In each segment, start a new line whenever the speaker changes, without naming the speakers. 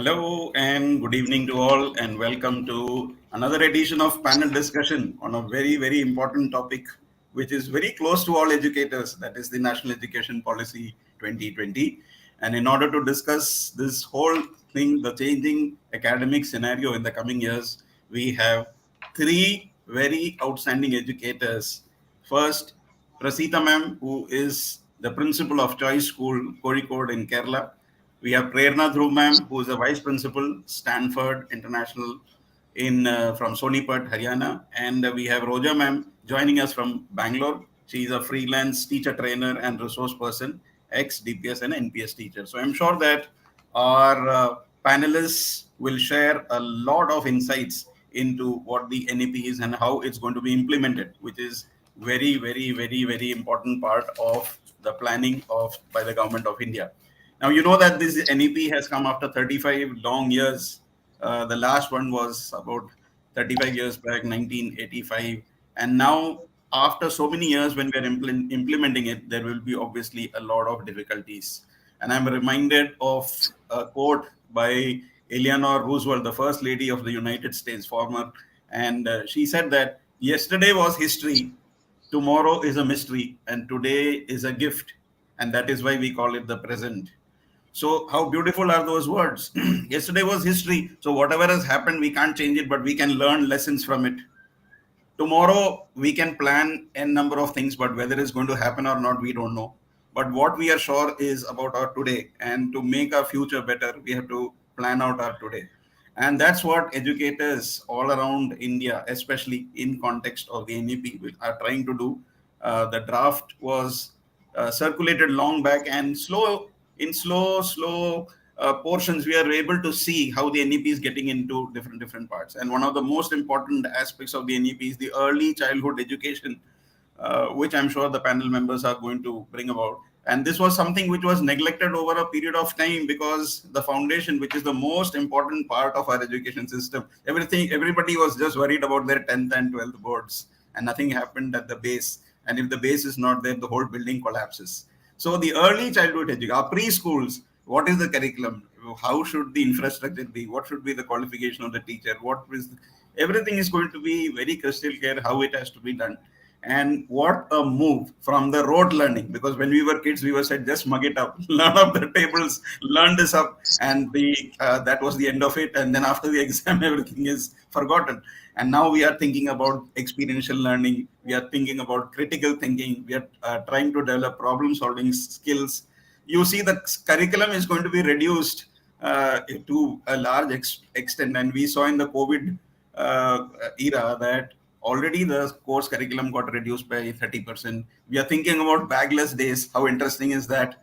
Hello and good evening to all, and welcome to another edition of panel discussion on a very, very important topic, which is very close to all educators. That is the National Education Policy 2020. And in order to discuss this whole thing, the changing academic scenario in the coming years, we have three very outstanding educators. First, Prasita ma'am, who is the principal of Choice School, Kozhikode in Kerala. We have Prerna Dhruv ma'am, who is the vice principal, Stanford International in from Sonipat, Haryana, and we have Roja ma'am joining us from Bangalore. She is a freelance teacher trainer and resource person, ex DPS and NPS teacher. So I'm sure that our panelists will share a lot of insights into what the NEP is and how it's going to be implemented, which is very, very, very, very important part of the planning of by the government of India. Now, you know that this NEP has come after 35 long years. The last one was about 35 years back, 1985. And now, after so many years, when we are implementing it, there will be obviously a lot of difficulties. And I'm reminded of a quote by Eleanor Roosevelt, the first lady of the United States, former. And she said that yesterday was history, tomorrow is a mystery, and today is a gift. And that is why we call it the present. So, how beautiful are those words? Yesterday was history. So, whatever has happened, we can't change it, but we can learn lessons from it. Tomorrow, we can plan a number of things, but whether it's going to happen or not, we don't know. But what we are sure is about our today. And to make our future better, we have to plan out our today. And that's what educators all around India, especially in context of the NEP, are trying to do. The draft was circulated long back, and slow portions, we are able to see how the NEP is getting into different parts. And one of the most important aspects of the NEP is the early childhood education, which I'm sure the panel members are going to bring about. And this was something which was neglected over a period of time, because the foundation, which is the most important part of our education system, everybody was just worried about their 10th and 12th boards, and nothing happened at the base. And if the base is not there, the whole building collapses. So the early childhood education, our preschools, what is the curriculum? How should the infrastructure be? What should be the qualification of the teacher? Everything is going to be very crystal clear how it has to be done. And what a move from the rote learning, because when we were kids, we were said, just mug it up, learn up the tables, learn this up, and that was the end of it. And then after the exam, everything is forgotten. And now we are thinking about experiential learning. We are thinking about critical thinking. We are trying to develop problem solving skills. You see, the curriculum is going to be reduced to a large extent. And we saw in the COVID era that already the course curriculum got reduced by 30%. We are thinking about bagless days. How interesting is that?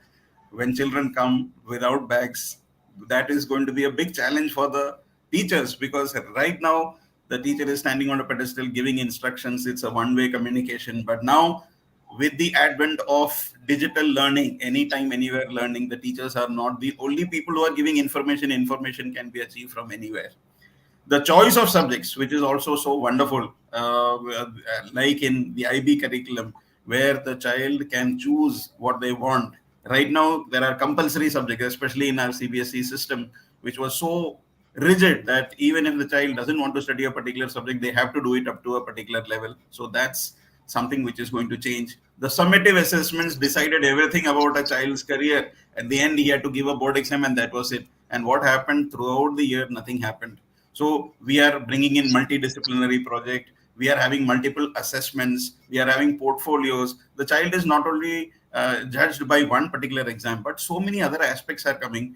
When children come without bags, that is going to be a big challenge for the teachers, because right now the teacher is standing on a pedestal giving instructions. It's a one-way communication. But now, with the advent of digital learning, anytime, anywhere learning, the teachers are not the only people who are giving information. Information can be achieved from anywhere. The choice of subjects, which is also so wonderful, like in the IB curriculum, where the child can choose what they want. Right now, there are compulsory subjects, especially in our CBSE system, which was so rigid that even if the child doesn't want to study a particular subject, they have to do it up to a particular level. So that's something which is going to change. The summative assessments decided everything about a child's career. At the end, he had to give a board exam, and that was it. And what happened throughout the year? Nothing happened. So we are bringing in multidisciplinary project. We are having multiple assessments. We are having portfolios. The child is not only judged by one particular exam, but so many other aspects are coming.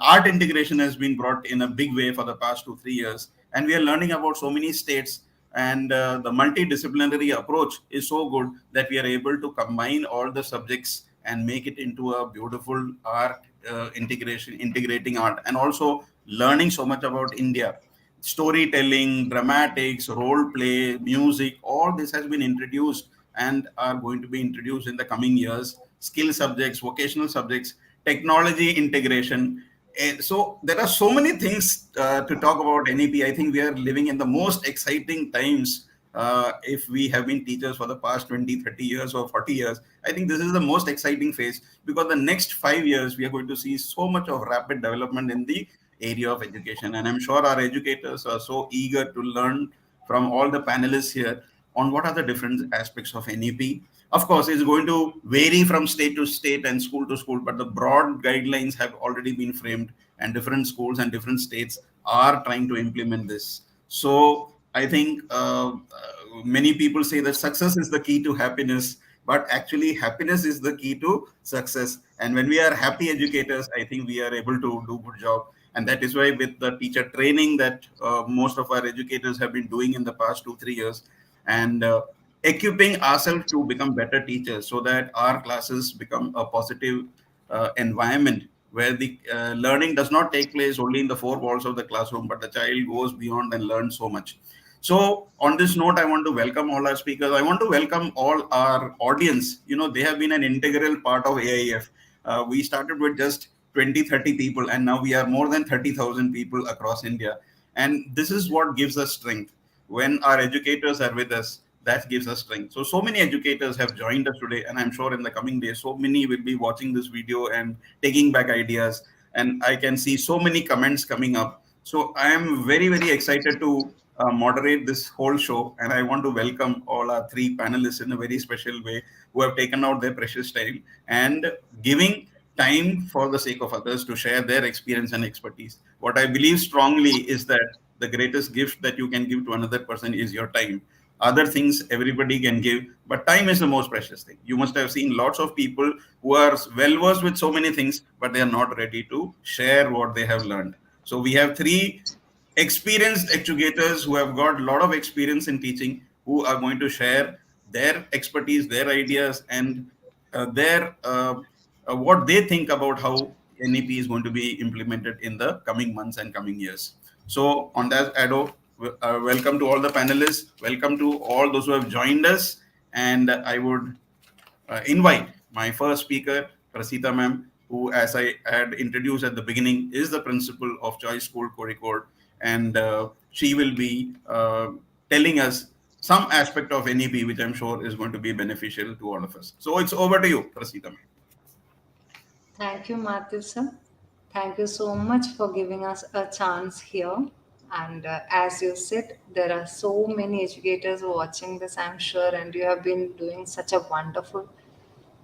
Art integration has been brought in a big way for the past 2-3 years, and we are learning about so many states. And the multidisciplinary approach is so good that we are able to combine all the subjects and make it into a beautiful art integrating art, and also learning so much about India. Storytelling, dramatics, role play, music, all this has been introduced and are going to be introduced in the coming years. Skill subjects, vocational subjects, technology integration. So there are so many things to talk about NEP. I think we are living in the most exciting times. If we have been teachers for the past 20, 30 years or 40 years, I think this is the most exciting phase, because the next 5 years, we are going to see so much of rapid development in the area of education. And I'm sure our educators are so eager to learn from all the panelists here on what are the different aspects of NEP. Of course, it's going to vary from state to state and school to school, but the broad guidelines have already been framed, and different schools and different states are trying to implement this. So I think many people say that success is the key to happiness, but actually happiness is the key to success. And when we are happy educators, I think we are able to do good job. And that is why with the teacher training that most of our educators have been doing in the past 2 3 years, and equipping ourselves to become better teachers, so that our classes become a positive environment where the learning does not take place only in the four walls of the classroom, but the child goes beyond and learns so much. So, on this note, I want to welcome all our speakers. I want to welcome all our audience. They have been an integral part of AIF. We started with just 20, 30 people, and now we are more than 30,000 people across India. And this is what gives us strength. When our educators are with us, that gives us strength. So many educators have joined us today, and I'm sure in the coming days, so many will be watching this video and taking back ideas. And I can see so many comments coming up. So I am very, very excited to moderate this whole show, and I want to welcome all our three panelists in a very special way, who have taken out their precious time and giving time for the sake of others to share their experience and expertise. What I believe strongly is that the greatest gift that you can give to another person is your time. Other things everybody can give, but time is the most precious thing. You must have seen lots of people who are well versed with so many things, but they are not ready to share what they have learned. So we have three experienced educators who have got a lot of experience in teaching, who are going to share their expertise, their ideas, and their what they think about how NEP is going to be implemented in the coming months and coming years. So, on that, Ado, welcome to all the panelists. Welcome to all those who have joined us. And I would invite my first speaker, Prasita ma'am, who, as I had introduced at the beginning, is the principal of Choice School Kozhikode, and she will be telling us some aspect of NEP, which I'm sure is going to be beneficial to all of us. So it's over to you, Prasita ma'am.
Thank you, Matthew sir. Thank you so much for giving us a chance here. And as you said, there are so many educators watching this, I'm sure, and you have been doing such a wonderful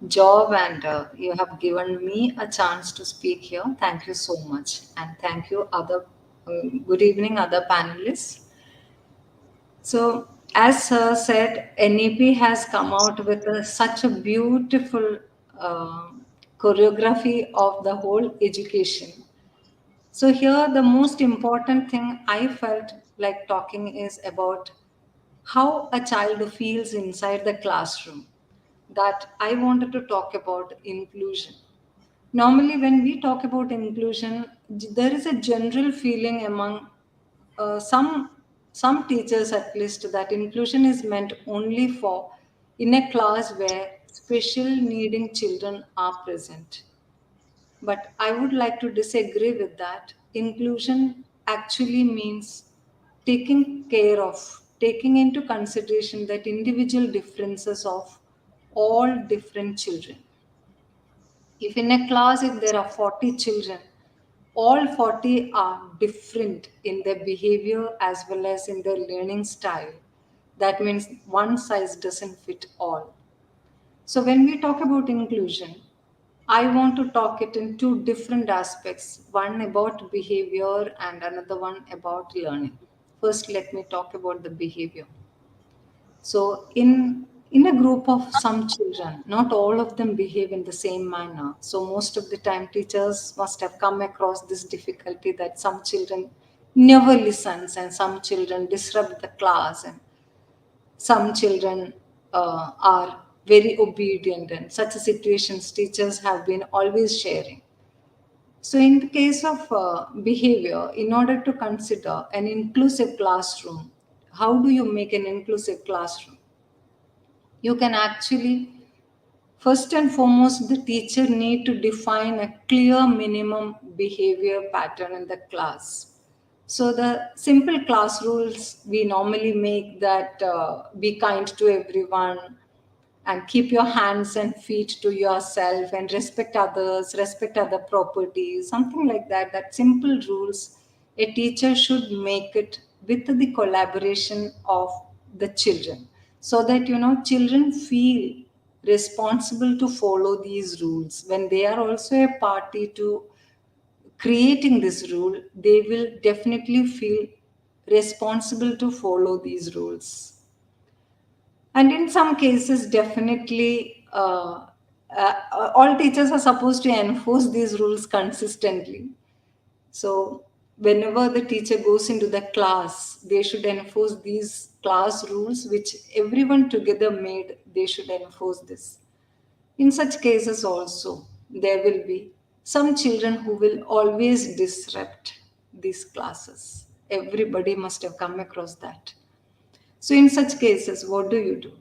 job, and you have given me a chance to speak here. Thank you so much. And thank you, good evening, other panelists. So, as said, NEP has come out with such a beautiful uh, choreography of the whole education. So, here the most important thing I felt like talking is about how a child feels inside the classroom. That I wanted to talk about inclusion. Normally, when we talk about inclusion, there is a general feeling among some teachers, at least, that inclusion is meant only for in a class where special needing children are present. But I would like to disagree with that. Inclusion actually means taking care of, taking into consideration that individual differences of all different children. If in a class, if there are 40 children, all 40 are different in their behavior as well as in their learning style. That means one size doesn't fit all. So when we talk about inclusion, I want to talk it in two different aspects, one about behavior and another one about learning. First, let me talk about the behavior. So in a group of some children, not all of them behave in the same manner. So most of the time teachers must have come across this difficulty that some children never listens and some children disrupt the class and some children are very obedient, and such situations teachers have been always sharing. So in the case of behavior, in order to consider an inclusive classroom, how do you make an inclusive classroom? You can actually, first and foremost, the teacher need to define a clear minimum behavior pattern in the class. So the simple class rules we normally make, that be kind to everyone, and keep your hands and feet to yourself and respect others, respect other properties, something like that. That simple rules a teacher should make it with the collaboration of the children, so that children feel responsible to follow these rules. When they are also a party to creating this rule, they will definitely feel responsible to follow these rules. And in some cases, definitely, all teachers are supposed to enforce these rules consistently. So, whenever the teacher goes into the class, they should enforce these class rules, which everyone together made. They should enforce this. In such cases, also, there will be some children who will always disrupt these classes. Everybody must have come across that. So, in such cases, what do you do?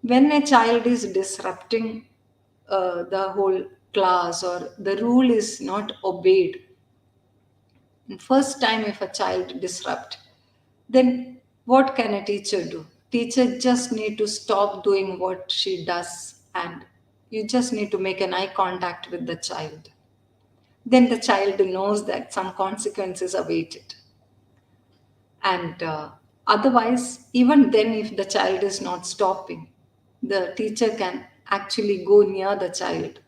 When a child is disrupting the whole class, or the rule is not obeyed, first time if a child disrupt, then what can a teacher do? Teacher just need to stop doing what she does, and you just need to make an eye contact with the child. Then the child knows that some consequences await. And otherwise, even then, if the child is not stopping, the teacher can actually go near the child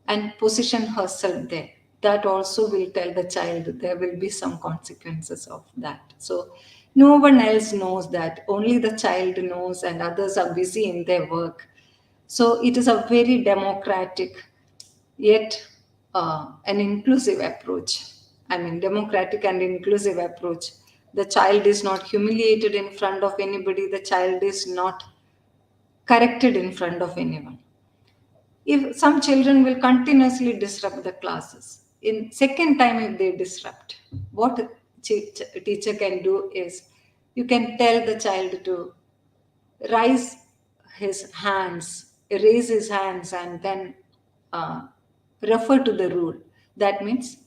and position herself there. That also will tell the child there will be some consequences of that. So no one else knows that, only the child knows, and others are busy in their work. So it is a very democratic, yet an inclusive approach. I mean, democratic and inclusive approach. The child is not humiliated in front of anybody, the child is not corrected in front of anyone. If some children will continuously disrupt the classes, in second time if they disrupt, what teacher can do is, you can tell the child to rise his hands, raise his hands, and then uh, refer to the rule. That means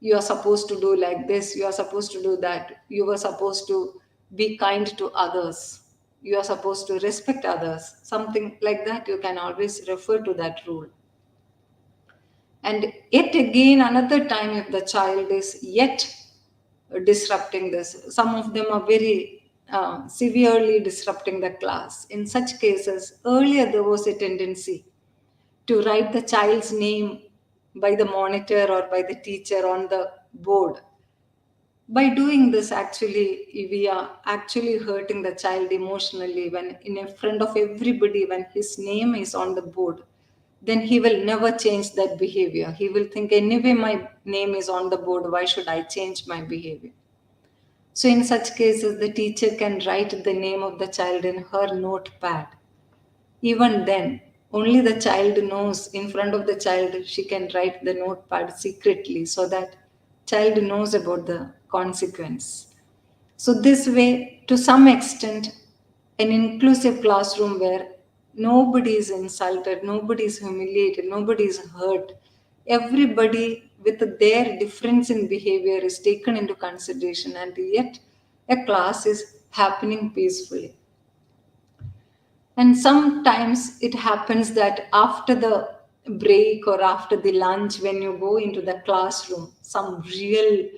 you are supposed to do like this, you are supposed to do that, you were supposed to be kind to others, you are supposed to respect others, something like that. You can always refer to that rule. And yet again, another time, if the child is yet disrupting this, some of them are very severely disrupting the class. In such cases, earlier there was a tendency to write the child's name by the monitor or by the teacher on the board. By doing this, actually, we are actually hurting the child emotionally. When in front of everybody, when his name is on the board, then he will never change that behavior. He will think, anyway, my name is on the board, why should I change my behavior? So, in such cases, the teacher can write the name of the child in her notepad. Even then, only the child knows, in front of the child, she can write the notepad secretly, so that child knows about the consequence. So this way, to some extent, an inclusive classroom where nobody is insulted, nobody is humiliated, nobody is hurt, everybody with their difference in behavior is taken into consideration, and yet a class is happening peacefully. And sometimes it happens that after the break or after the lunch, when you go into the classroom, some real,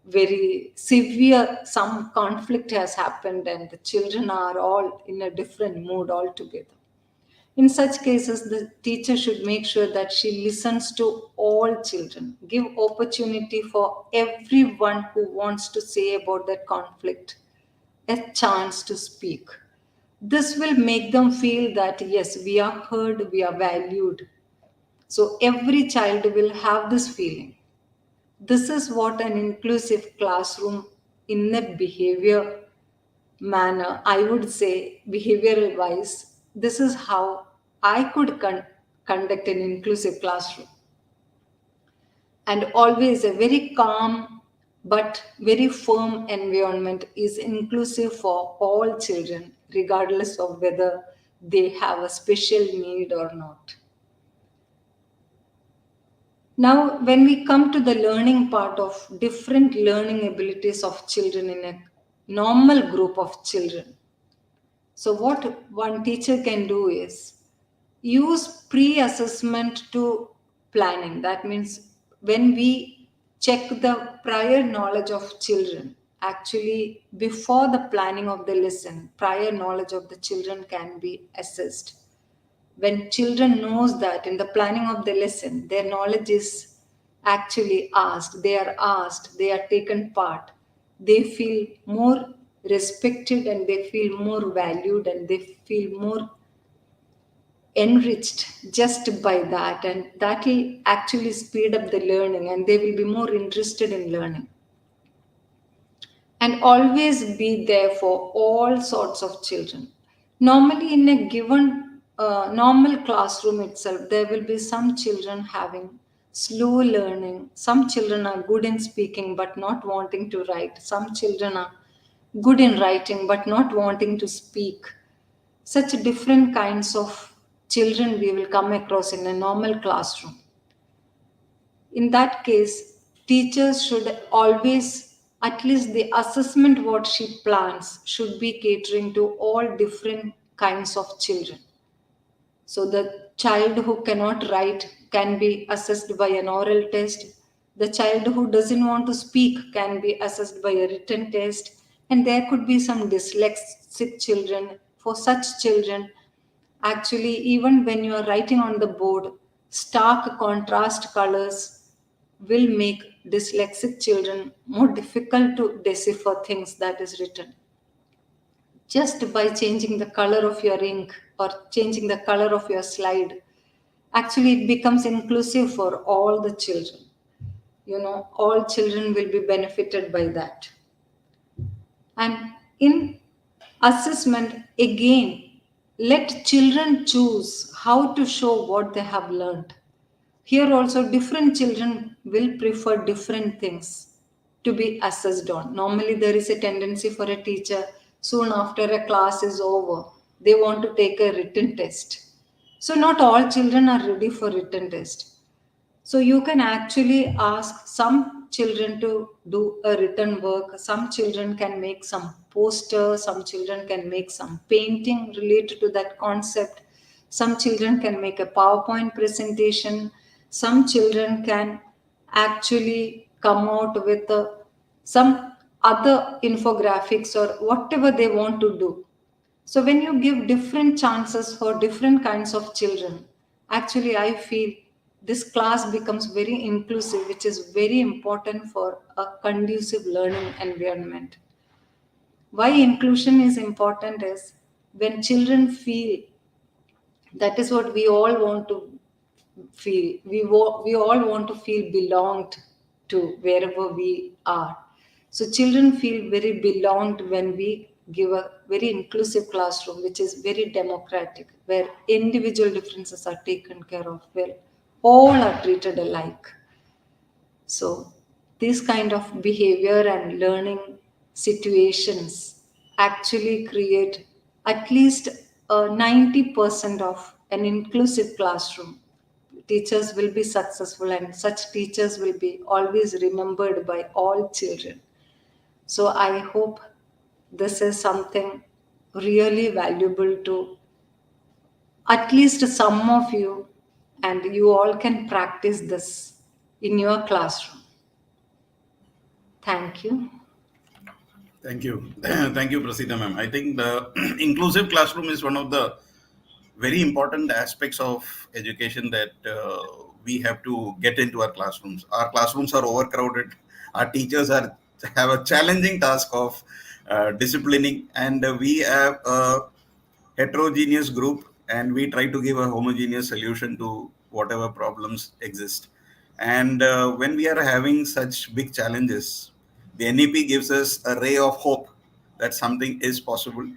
very severe, some conflict has happened, and the children are all in a different mood altogether. In such cases, the teacher should make sure that she listens to all children, give opportunity for everyone who wants to say about that conflict a chance to speak. This will make them feel that yes, we are heard, we are valued. So every child will have this feeling. This is what an inclusive classroom in a behavior manner, I would say, behavioral wise, this is how I could conduct an inclusive classroom. And always a very calm but very firm environment is inclusive for all children, regardless of whether they have a special need or not. Now, when we come to the learning part of different learning abilities of children in a normal group of children, So what one teacher can do is use pre-assessment to planning. That means when we check the prior knowledge of children, actually before the planning of the lesson, prior knowledge of the children can be assessed. When children knows that in the planning of the lesson their knowledge is actually asked, they are asked, they are taken part, they feel more respected and they feel more valued and they feel more enriched just by that, and that will actually speed up the learning and they will be more interested in learning. And always be there for all sorts of children. Normally, in a given normal classroom itself, there will be some children having slow learning. Some children are good in speaking but not wanting to write. Some children are good in writing but not wanting to speak. Such different kinds of children we will come across in a normal classroom. In that case, teachers should always, at least the assessment what she plans should be catering to all different kinds of children. So the child who cannot write can be assessed by an oral test. The child who doesn't want to speak can be assessed by a written test. And there could be some dyslexic children. For such children, actually, even when you are writing on the board, stark contrast colors will make dyslexic children more difficult to decipher things that is written. Just by changing the color of your ink or changing the color of your slide, actually it becomes inclusive for all the children. All children will be benefited by that. And in assessment, again, let children choose how to show what they have learned. Here also, different children will prefer different things to be assessed on. Normally, there is a tendency for a teacher, soon after a class is over, they want to take a written test. So, not all children are ready for written test. So you can actually ask some children to do a written work. Some children can make some poster. Some children can make some painting related to that concept. Some children can make a PowerPoint presentation. Some children can actually come out with some other infographics or whatever they want to do. So when you give different chances for different kinds of children, actually I feel this class becomes very inclusive, which is very important for a conducive learning environment. Why inclusion is important is when children feel, that is what we all want to feel. We all want to feel belonged to wherever we are. So children feel very belonged when we give a very inclusive classroom, which is very democratic, where individual differences are taken care of, where all are treated alike. So, this kind of behavior and learning situations actually create at least 90% of an inclusive classroom. Teachers will be successful, and such teachers will be always remembered by all children. So, I hope this is something really valuable to at least some of you, and you all can practice this in your classroom. Thank you.
Thank you. Thank you, Prasida ma'am. I think the inclusive classroom is one of the very important aspects of education that we have to get into our classrooms. Our classrooms are overcrowded. Our teachers have a challenging task of disciplining, and we have a heterogeneous group, and we try to give a homogeneous solution to whatever problems exist. And when we are having such big challenges, the NEP gives us a ray of hope that something is possible,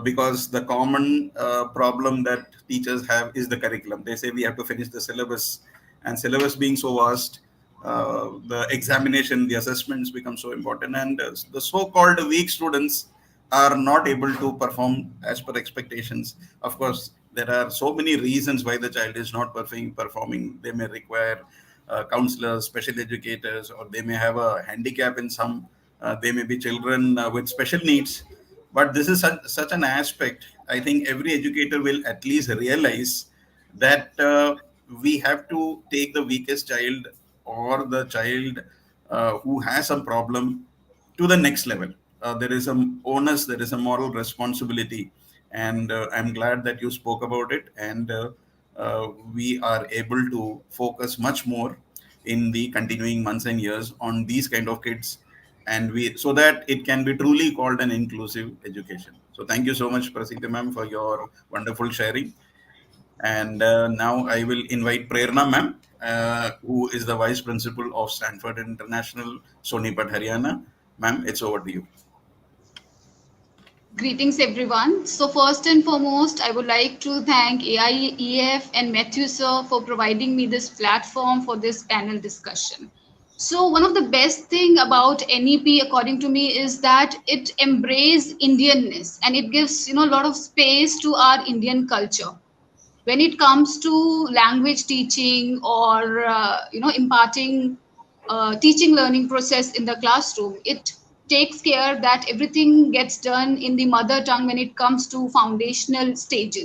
because the common problem that teachers have is the curriculum. They say we have to finish the syllabus, and syllabus being so vast, the examination, the assessments become so important, and the so-called weak students are not able to perform as per expectations. Of course, there are so many reasons why the child is not performing. They may require counselors, special educators, or they may have a handicap in some. They may be children with special needs. But this is such an aspect. I think every educator will at least realize that we have to take the weakest child or the child who has some problem to the next level. There is a onus, there is a moral responsibility, and I'm glad that you spoke about it. And we are able to focus much more in the continuing months and years on these kind of kids, and we so that it can be truly called an inclusive education. So thank you so much, Prasita ma'am, for your wonderful sharing. And now I will invite Prerna ma'am, who is the vice principal of Stanford International, Sonipat, Haryana. Ma'am, it's over to you.
Greetings, everyone. So, first and foremost, I would like to thank AIEF and Matthew sir for providing me this platform for this panel discussion. So, one of the best thing about NEP, according to me, is that it embraces Indianness and it gives a lot of space to our Indian culture when it comes to language teaching or imparting teaching learning process in the classroom. It takes care that everything gets done in the mother tongue when it comes to foundational stage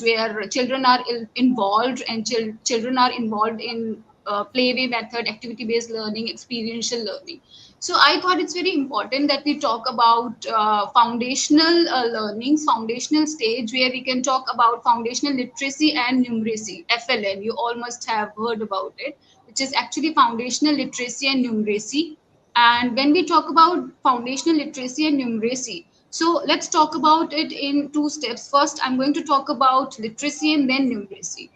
where children are involved and children are involved in playway method, activity based learning, experiential learning. So I thought it's very important that we talk about foundational learnings, foundational stage where we can talk about foundational literacy and numeracy, FLN. You all must have heard about it, which is actually foundational literacy and numeracy. And when we talk about foundational literacy and numeracy, so let's talk about it in two steps. First, I'm going to talk about literacy and then numeracy.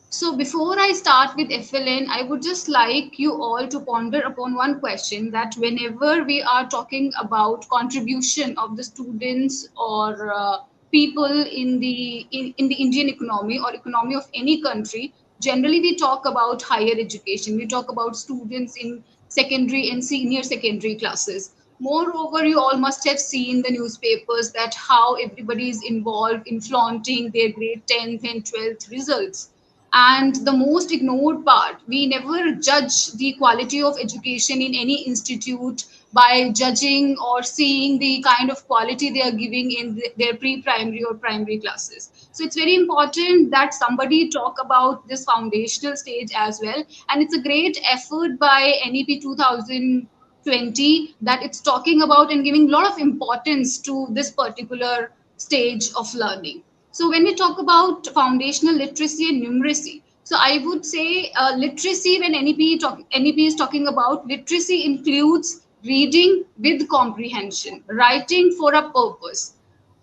So before I start with FLN, I would just like you all to ponder upon one question, that whenever we are talking about contribution of the students or people in the Indian economy or economy of any country, generally we talk about higher education. We talk about students in secondary and senior secondary classes. Moreover, you all must have seen the newspapers that how everybody is involved in flaunting their grade 10th and 12th results. And the most ignored part, we never judge the quality of education in any institute by judging or seeing the kind of quality they are giving in their pre-primary or primary classes. So it's very important that somebody talk about this foundational stage as well. And it's a great effort by NEP 2020 that it's talking about and giving a lot of importance to this particular stage of learning. So when we talk about foundational literacy and numeracy, so I would say literacy, when NEP is talking about, literacy includes reading with comprehension, writing for a purpose,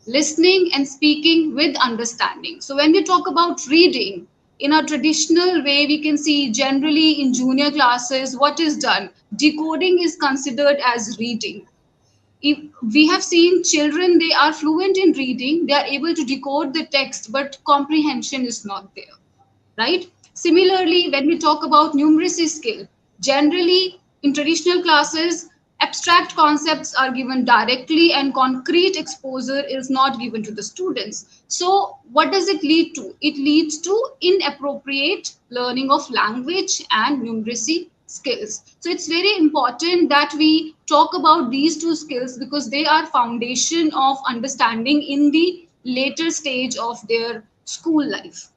listening and speaking with understanding. So when we talk about reading, in a traditional way, we can see generally in junior classes, what is done? Decoding is considered as reading. If we have seen children, they are fluent in reading, they are able to decode the text, but comprehension is not there, right? Similarly, when we talk about numeracy skill, generally in traditional classes, abstract concepts are given directly and concrete exposure is not given to the students. So what does it lead to? It leads to inappropriate learning of language and numeracy skills. So it's very important that we talk about these two skills because they are foundation of understanding in the later stage of their school life.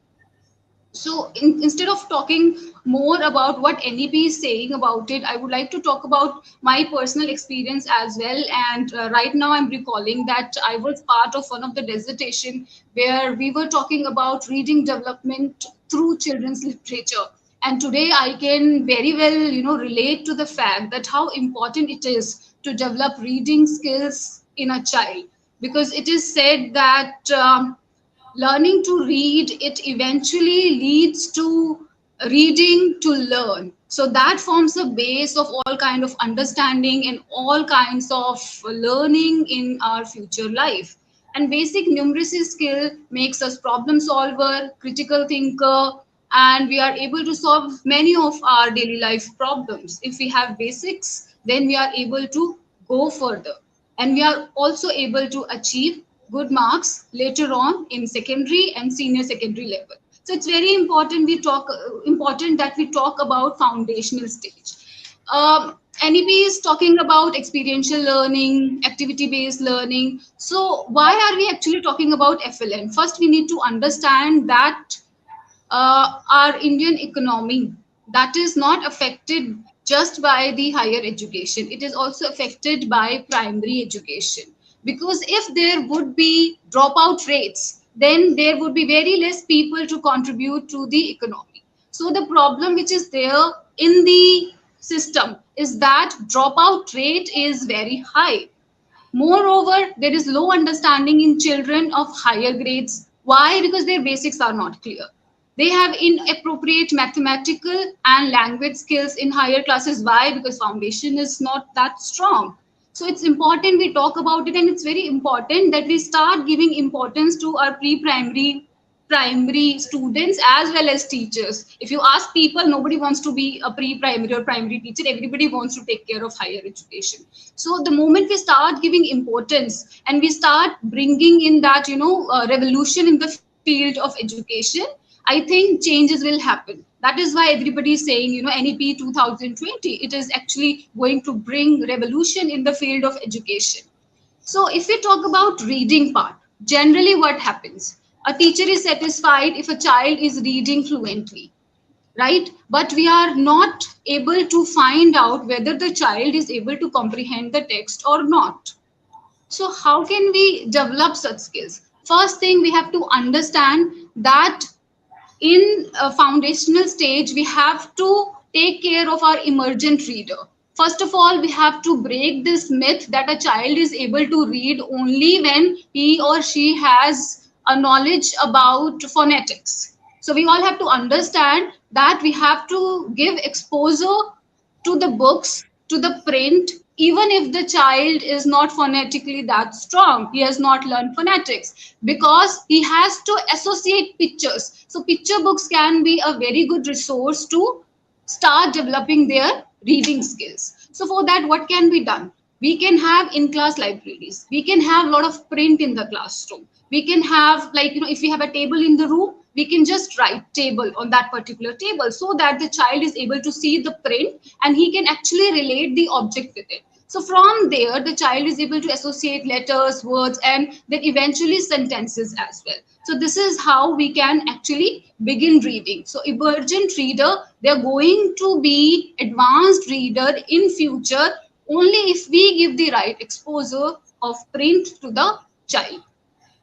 So instead of talking more about what NEP is saying about it, I would like to talk about my personal experience as well. And right now I'm recalling that I was part of one of the dissertation where we were talking about reading development through children's literature. And today I can very well, relate to the fact that how important it is to develop reading skills in a child, because it is said that learning to read, it eventually leads to reading to learn. So that forms a base of all kind of understanding and all kinds of learning in our future life. And basic numeracy skill makes us problem solver, critical thinker, and we are able to solve many of our daily life problems. If we have basics, then we are able to go further, and we are also able to achieve good marks later on in secondary and senior secondary level. So it's very important that we talk about foundational stage. NEP is talking about experiential learning, activity based learning. So, why are we actually talking about FLN? First, we need to understand that our Indian economy, that is not affected just by the higher education. It is also affected by primary education. Because if there would be dropout rates, then there would be very less people to contribute to the economy. So the problem which is there in the system is that dropout rate is very high. Moreover, there is low understanding in children of higher grades. Why? Because their basics are not clear. They have inappropriate mathematical and language skills in higher classes. Why? Because foundation is not that strong. So it's important we talk about it, and it's very important that we start giving importance to our primary students as well as teachers. If you ask people, nobody wants to be a pre-primary or primary teacher. Everybody wants to take care of higher education. So the moment we start giving importance and we start bringing in that, revolution in the field of education, I think changes will happen. That is why everybody is saying, NEP 2020, it is actually going to bring revolution in the field of education. So if we talk about reading part, generally what happens? A teacher is satisfied if a child is reading fluently, right? But we are not able to find out whether the child is able to comprehend the text or not. So how can we develop such skills? First thing, we have to understand that in a foundational stage, we have to take care of our emergent reader. First of all, we have to break this myth that a child is able to read only when he or she has a knowledge about phonetics. So we all have to understand that we have to give exposure to the books, to the print, even if the child is not phonetically that strong, he has not learned phonetics, because he has to associate pictures. So picture books can be a very good resource to start developing their reading skills. So for that, what can be done? We can have in-class libraries. We can have a lot of print in the classroom. We can have, if we have a table in the room, we can just write table on that particular table so that the child is able to see the print and he can actually relate the object with it. So from there, the child is able to associate letters, words, and then eventually sentences as well. So this is how we can actually begin reading. So emergent reader, they're going to be advanced reader in future only if we give the right exposure of print to the child.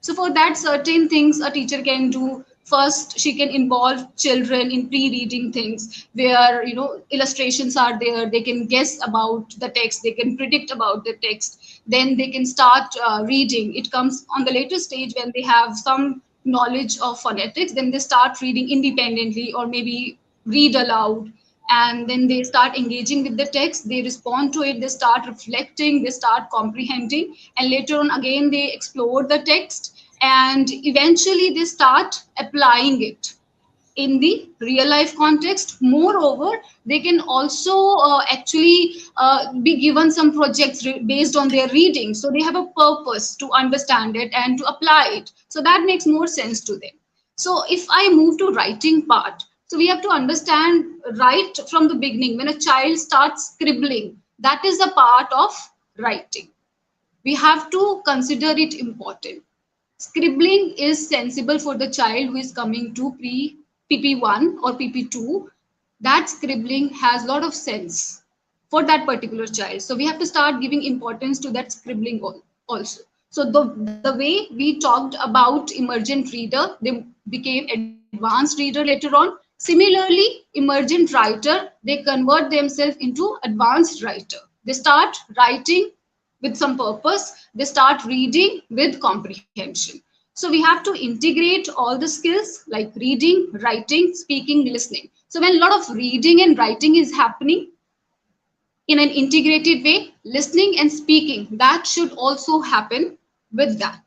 So for that, certain things a teacher can do. First, she can involve children in pre-reading things where, illustrations are there. They can guess about the text. They can predict about the text. Then they can start reading. It comes on the later stage when they have some knowledge of phonetics. Then they start reading independently or maybe read aloud, and then they start engaging with the text, they respond to it, they start reflecting, they start comprehending, and later on again they explore the text, and eventually they start applying it in the real life context. Moreover, they can also actually be given some projects based on their reading, so they have a purpose to understand it and to apply it, so that makes more sense to them. So if I move to writing part, so we have to understand right from the beginning, when a child starts scribbling, that is a part of writing. We have to consider it important. Scribbling is sensible for the child who is coming to PP1 or PP2. That scribbling has a lot of sense for that particular child. So we have to start giving importance to that scribbling also. So the way we talked about emergent reader, they became advanced reader later on. Similarly, emergent writer, they convert themselves into advanced writer. They start writing with some purpose, they start reading with comprehension. So we have to integrate all the skills like reading, writing, speaking, listening. So when a lot of reading and writing is happening in an integrated way, listening and speaking, that should also happen with that,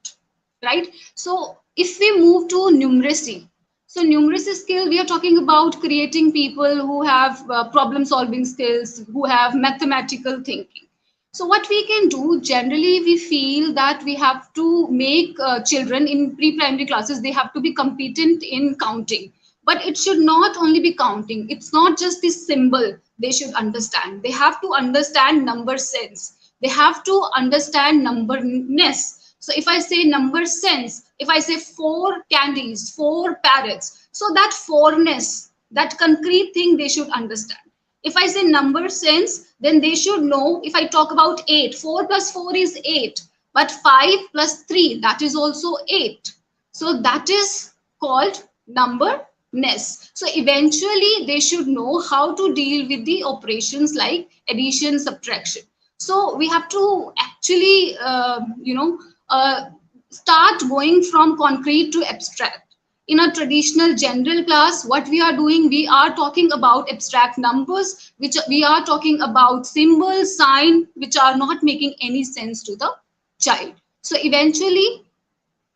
right? So if we move to numeracy, so numeracy skill, we are talking about creating people who have problem solving skills, who have mathematical thinking. So what we can do, generally we feel that we have to make children in pre-primary classes, they have to be competent in counting. But it should not only be counting. It's not just the symbol they should understand. They have to understand number sense. They have to understand numberness. So if I say number sense, if I say four candies, four parrots, so that fourness, that concrete thing they should understand. If I say number sense, then they should know. If I talk about 8, 4 plus 4 is 8, but 5 plus 3, that is also 8. So that is called numberness. So eventually they should know how to deal with the operations like addition, subtraction. So we have to actually, start going from concrete to abstract. In a traditional general class, what we are doing, we are talking about abstract numbers, which we are talking about symbols, sign, which are not making any sense to the child. So eventually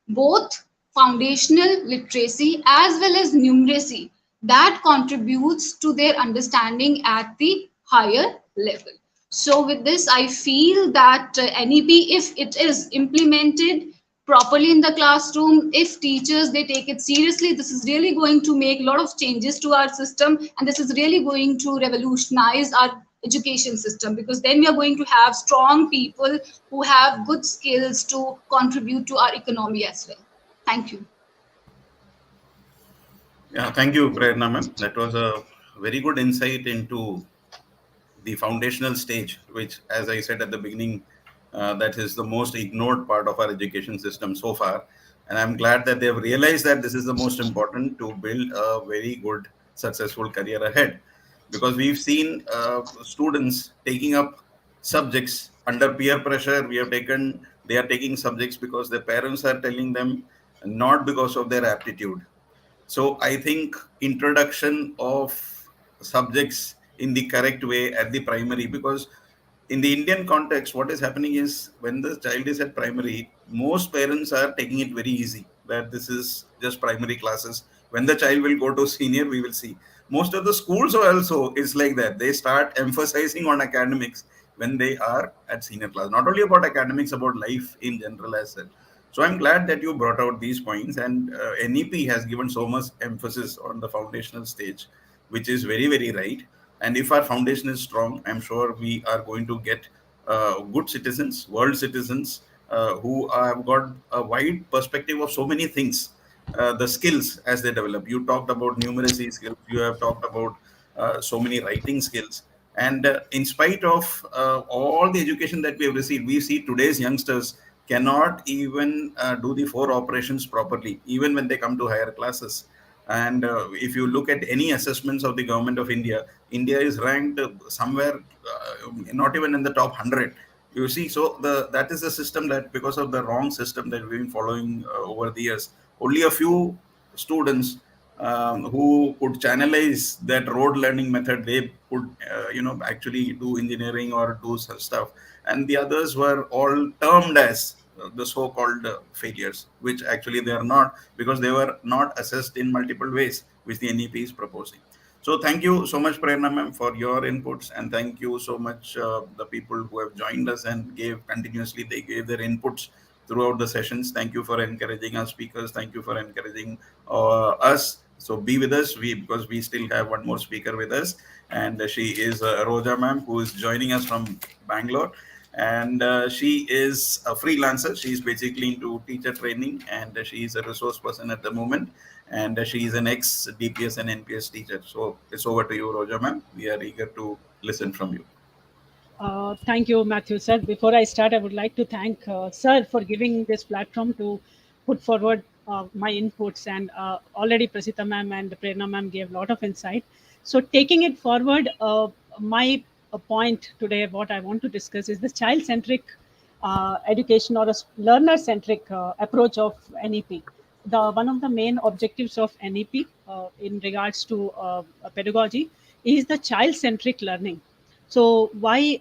both foundational literacy as well as numeracy, that contributes to their understanding at the higher level. So with this, I feel that NEP, if it is implemented properly in the classroom, if teachers they take it seriously, this is really going to make a lot of changes to our system, and this is really going to revolutionize our education system, because then we are going to have strong people who have good skills to contribute to our economy as well. Thank you.
Yeah, thank you, Prerna ma'am. That was a very good insight into the foundational stage, which, as I said at the beginning, that is the most ignored part of our education system so far. And I'm glad that they've realized that this is the most important to build a very good, successful career ahead. Because we've seen students taking up subjects under peer pressure. They are taking subjects because their parents are telling them, not because of their aptitude. So I think introduction of subjects in the correct way at the primary, because in the Indian context, what is happening is when the child is at primary, most parents are taking it very easy, that this is just primary classes. When the child will go to senior, we will see. Most of the schools also is like that. They start emphasizing on academics when they are at senior class. Not only about academics, about life in general as well. So I'm glad that you brought out these points, and NEP has given so much emphasis on the foundational stage, which is very, very right. And if our foundation is strong, I'm sure we are going to get good citizens, world citizens, who have got a wide perspective of so many things, the skills as they develop. You talked about numeracy skills, you have talked about so many writing skills. And in spite of all the education that we have received, we see today's youngsters cannot even do the four operations properly, even when they come to higher classes. And if you look at any assessments of the government of India, India is ranked somewhere not even in the top 100. You see, so that is the system, that because of the wrong system that we've been following over the years, only a few students who could channelize that road learning method, they could actually do engineering or do such stuff, and the others were all termed as the so-called failures, which actually they are not, because they were not assessed in multiple ways, which the NEP is proposing. So thank you so much, Prerna ma'am, for your inputs, and thank you so much the people who have joined us and they gave their inputs throughout the sessions. Thank you for encouraging our speakers. Thank you for encouraging us. So be with us, because we still have one more speaker with us, and she is Roja ma'am, who is joining us from Bangalore. And she is a freelancer. She's basically into teacher training, and she is a resource person at the moment, and she is an ex DPS and NPS teacher. So it's over to you, Roja ma'am. We are eager to listen from you.
Thank you, Matthew, sir. Before I start, I would like to thank sir for giving this platform to put forward my inputs. And already Prasita ma'am and Prerna ma'am gave a lot of insight. So taking it forward, my point today, what I want to discuss is the child-centric education, or a learner-centric approach of NEP. One of the main objectives of NEP in regards to pedagogy is the child-centric learning. So why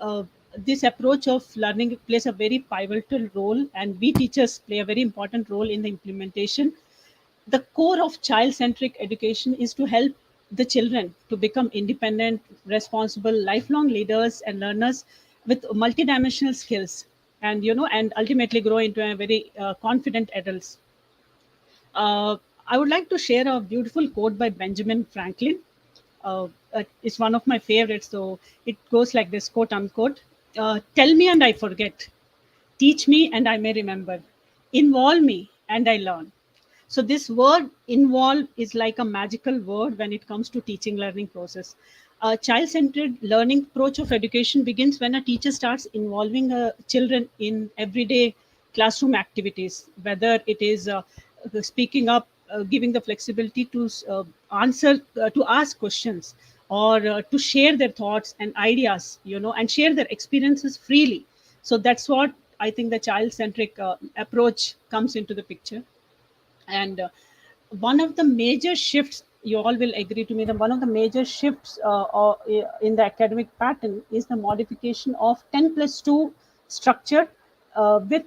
this approach of learning plays a very pivotal role, and we teachers play a very important role in the implementation. The core of child-centric education is to help the children to become independent, responsible, lifelong leaders and learners with multidimensional skills, and and ultimately grow into a very confident adults. I would like to share a beautiful quote by Benjamin Franklin. is one of my favorites. So it goes like this, quote unquote: "Tell me and I forget, teach me and I may remember, involve me and I learn." So this word "involve" is like a magical word when it comes to teaching learning process. A child-centered learning approach of education begins when a teacher starts involving children in everyday classroom activities, whether it is speaking up, giving the flexibility to to ask questions, or to share their thoughts and ideas, and share their experiences freely. So that's what I think the child-centric approach comes into the picture. And one of the major shifts, you all will agree to me, that one of the major shifts in the academic pattern is the modification of 10 plus 2 structure, with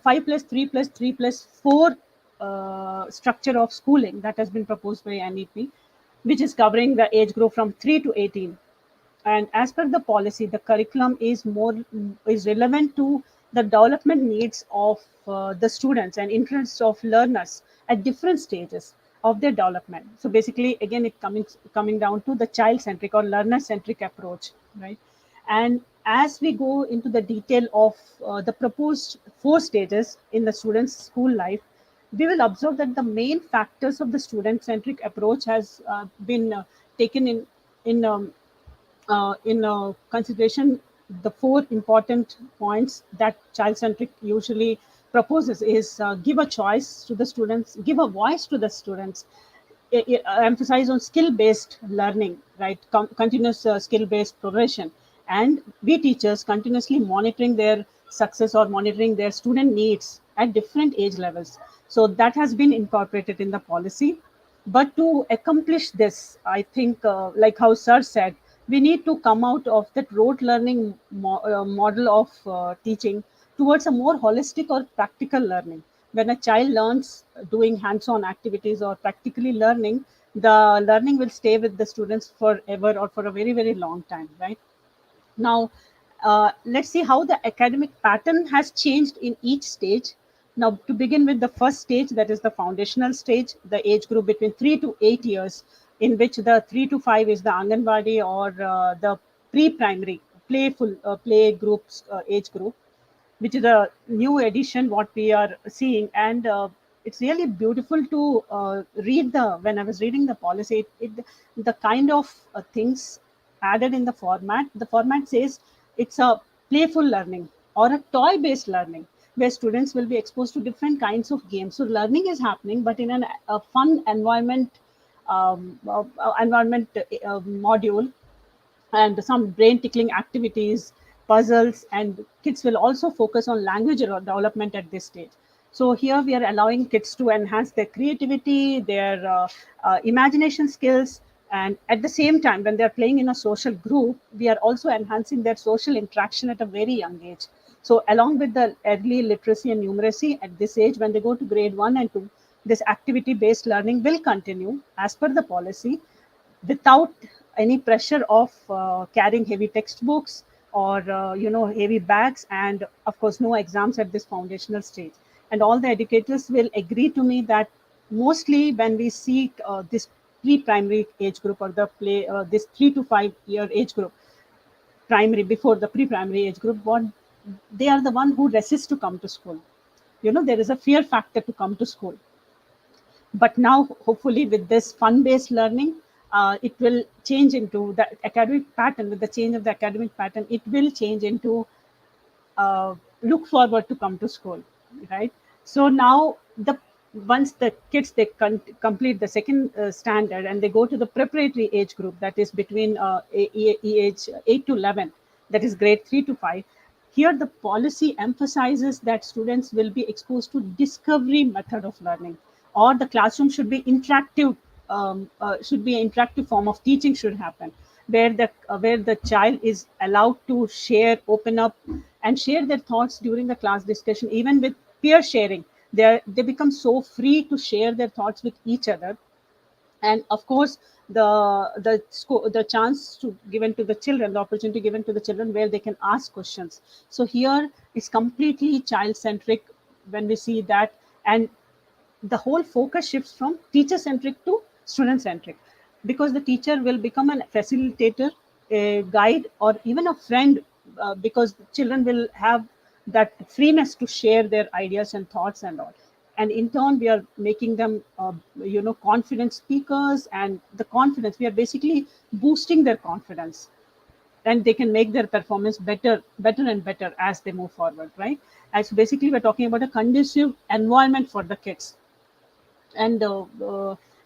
5 plus 3 plus 3 plus 4 structure of schooling that has been proposed by NEP, which is covering the age group from 3 to 18. And as per the policy, the curriculum is relevant to the development needs of the students and interests of learners at different stages of their development. So basically, again, it coming down to the child centric or learner centric approach, right? And as we go into the detail of the proposed 4 stages in the student's school life, we will observe that the main factors of the student centric approach has been taken in consideration. The 4 important points that child-centric usually proposes is give a choice to the students, give a voice to the students, emphasize on skill-based learning, right? Continuous skill-based progression, and we teachers continuously monitoring their success or monitoring their student needs at different age levels. So that has been incorporated in the policy. But to accomplish this, I think, like how Sir said, we need to come out of that rote learning model of teaching towards a more holistic or practical learning. When a child learns doing hands-on activities or practically learning, the learning will stay with the students forever or for a very, very long time, right? Now, let's see how the academic pattern has changed in each stage. Now, to begin with the first stage, that is the foundational stage, the age group between 3 to 8 years, in which the 3 to 5 is the Anganwadi or the pre-primary playful play groups age group, which is a new edition what we are seeing. And it's really beautiful to read the when I was reading the policy, the kind of things added in the format says it's a playful learning or a toy based learning, where students will be exposed to different kinds of games. So learning is happening but in a fun environment module, and some brain tickling activities, puzzles, and kids will also focus on language development at this stage. So here we are allowing kids to enhance their creativity, their imagination skills, and at the same time, when they're playing in a social group, we are also enhancing their social interaction at a very young age. So along with the early literacy and numeracy at this age, when they go to grade 1 and 2, this activity based learning will continue as per the policy, without any pressure of carrying heavy textbooks or heavy bags, and of course no exams at this foundational stage. And all the educators will agree to me that mostly when we see this pre-primary age group or the play this 3 to 5 year age group, primary before the pre-primary age group, what they are the one who resist to come to school. There is a fear factor to come to school. But now hopefully with this fun based learning, it will change into the academic pattern. With the change of the academic pattern, it will change into look forward to come to school, right? So now once the kids complete the second standard and they go to the preparatory age group, that is between age 8 to 11, that is grade 3 to 5. Here the policy emphasizes that students will be exposed to discovery method of learning, or the classroom should be interactive, should be an interactive form of teaching should happen, where the child is allowed to share, open up, and share their thoughts during the class discussion. Even with peer sharing, they become so free to share their thoughts with each other. And of course the chance to given to the children, the opportunity given to the children where they can ask questions. So here is completely child centric when we see that. And the whole focus shifts from teacher centric to student centric. because the teacher will become a facilitator, a guide, or even a friend, because children will have that freeness to share their ideas and thoughts and all. And in turn, we are making them, confident speakers, and the confidence, we are basically boosting their confidence, and they can make their performance better and better as they move forward, right? As basically, we're talking about a conducive environment for the kids. And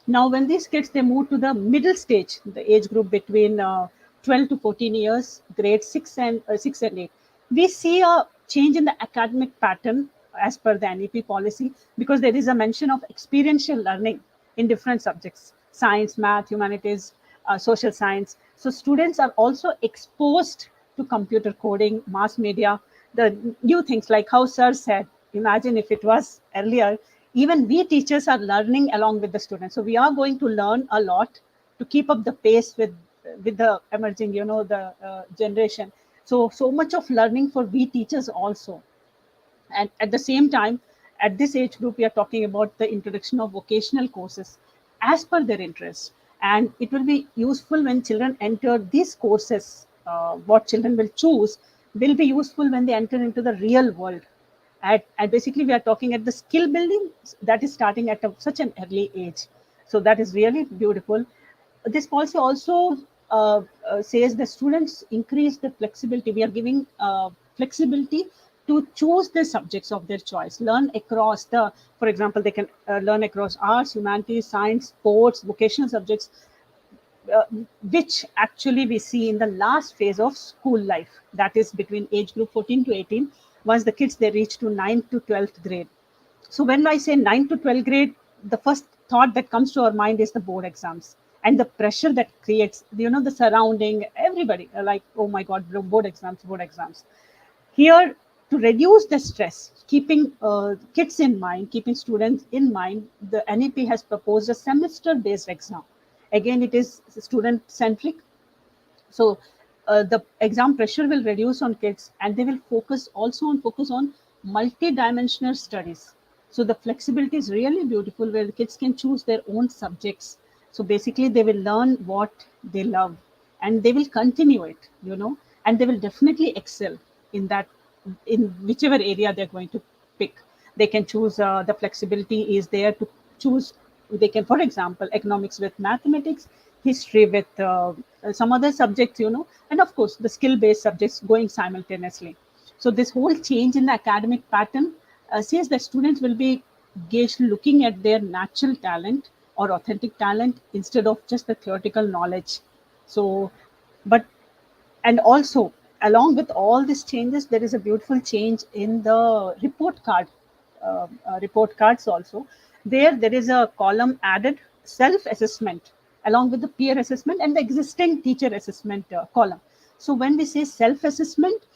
now when these kids, they move to the middle stage, the age group between 12 to 14 years, grade 6 and 6 and 8, we see a change in the academic pattern as per the NEP policy, because there is a mention of experiential learning in different subjects: science, math, humanities, social science. So students are also exposed to computer coding, mass media, the new things, like how sir said, imagine if it was earlier, even we teachers are learning along with the students. So we are going to learn a lot to keep up the pace with the emerging, the generation. So much of learning for we teachers also. And at the same time, at this age group, we are talking about the introduction of vocational courses as per their interests. And it will be useful when children enter these courses. What children will choose will be useful when they enter into the real world. And basically, we are talking at the skill building that is starting at such an early age. So that is really beautiful. This policy also says the students increase the flexibility. We are giving flexibility to choose the subjects of their choice, learn across the, for example, they can learn across arts, humanities, science, sports, vocational subjects, uh, which actually we see in the last phase of school life, that is between age group 14 to 18, once the kids, they reach to 9th to 12th grade. So when I say 9 to 12 grade, the first thought that comes to our mind is the board exams and the pressure that creates, the surrounding, everybody like, oh my God, board exams, board exams. Here, to reduce the stress, keeping kids in mind, keeping students in mind, the NEP has proposed a semester-based exam. Again, it is student-centric. So the exam pressure will reduce on kids, and they will focus on multi-dimensional studies. So the flexibility is really beautiful, where the kids can choose their own subjects. So basically, they will learn what they love, and they will continue it, and they will definitely excel in that, in whichever area they're going to pick. They can choose, the flexibility is there to choose. They can, for example, economics with mathematics, history with some other subjects, and of course the skill based subjects going simultaneously. So this whole change in the academic pattern says that students will be gauged looking at their natural talent or authentic talent instead of just the theoretical knowledge. So, but, and also, along with all these changes, there is a beautiful change in the report cards also. There is a column added, self assessment, along with the peer assessment and the existing teacher assessment column. So when we say self assessment,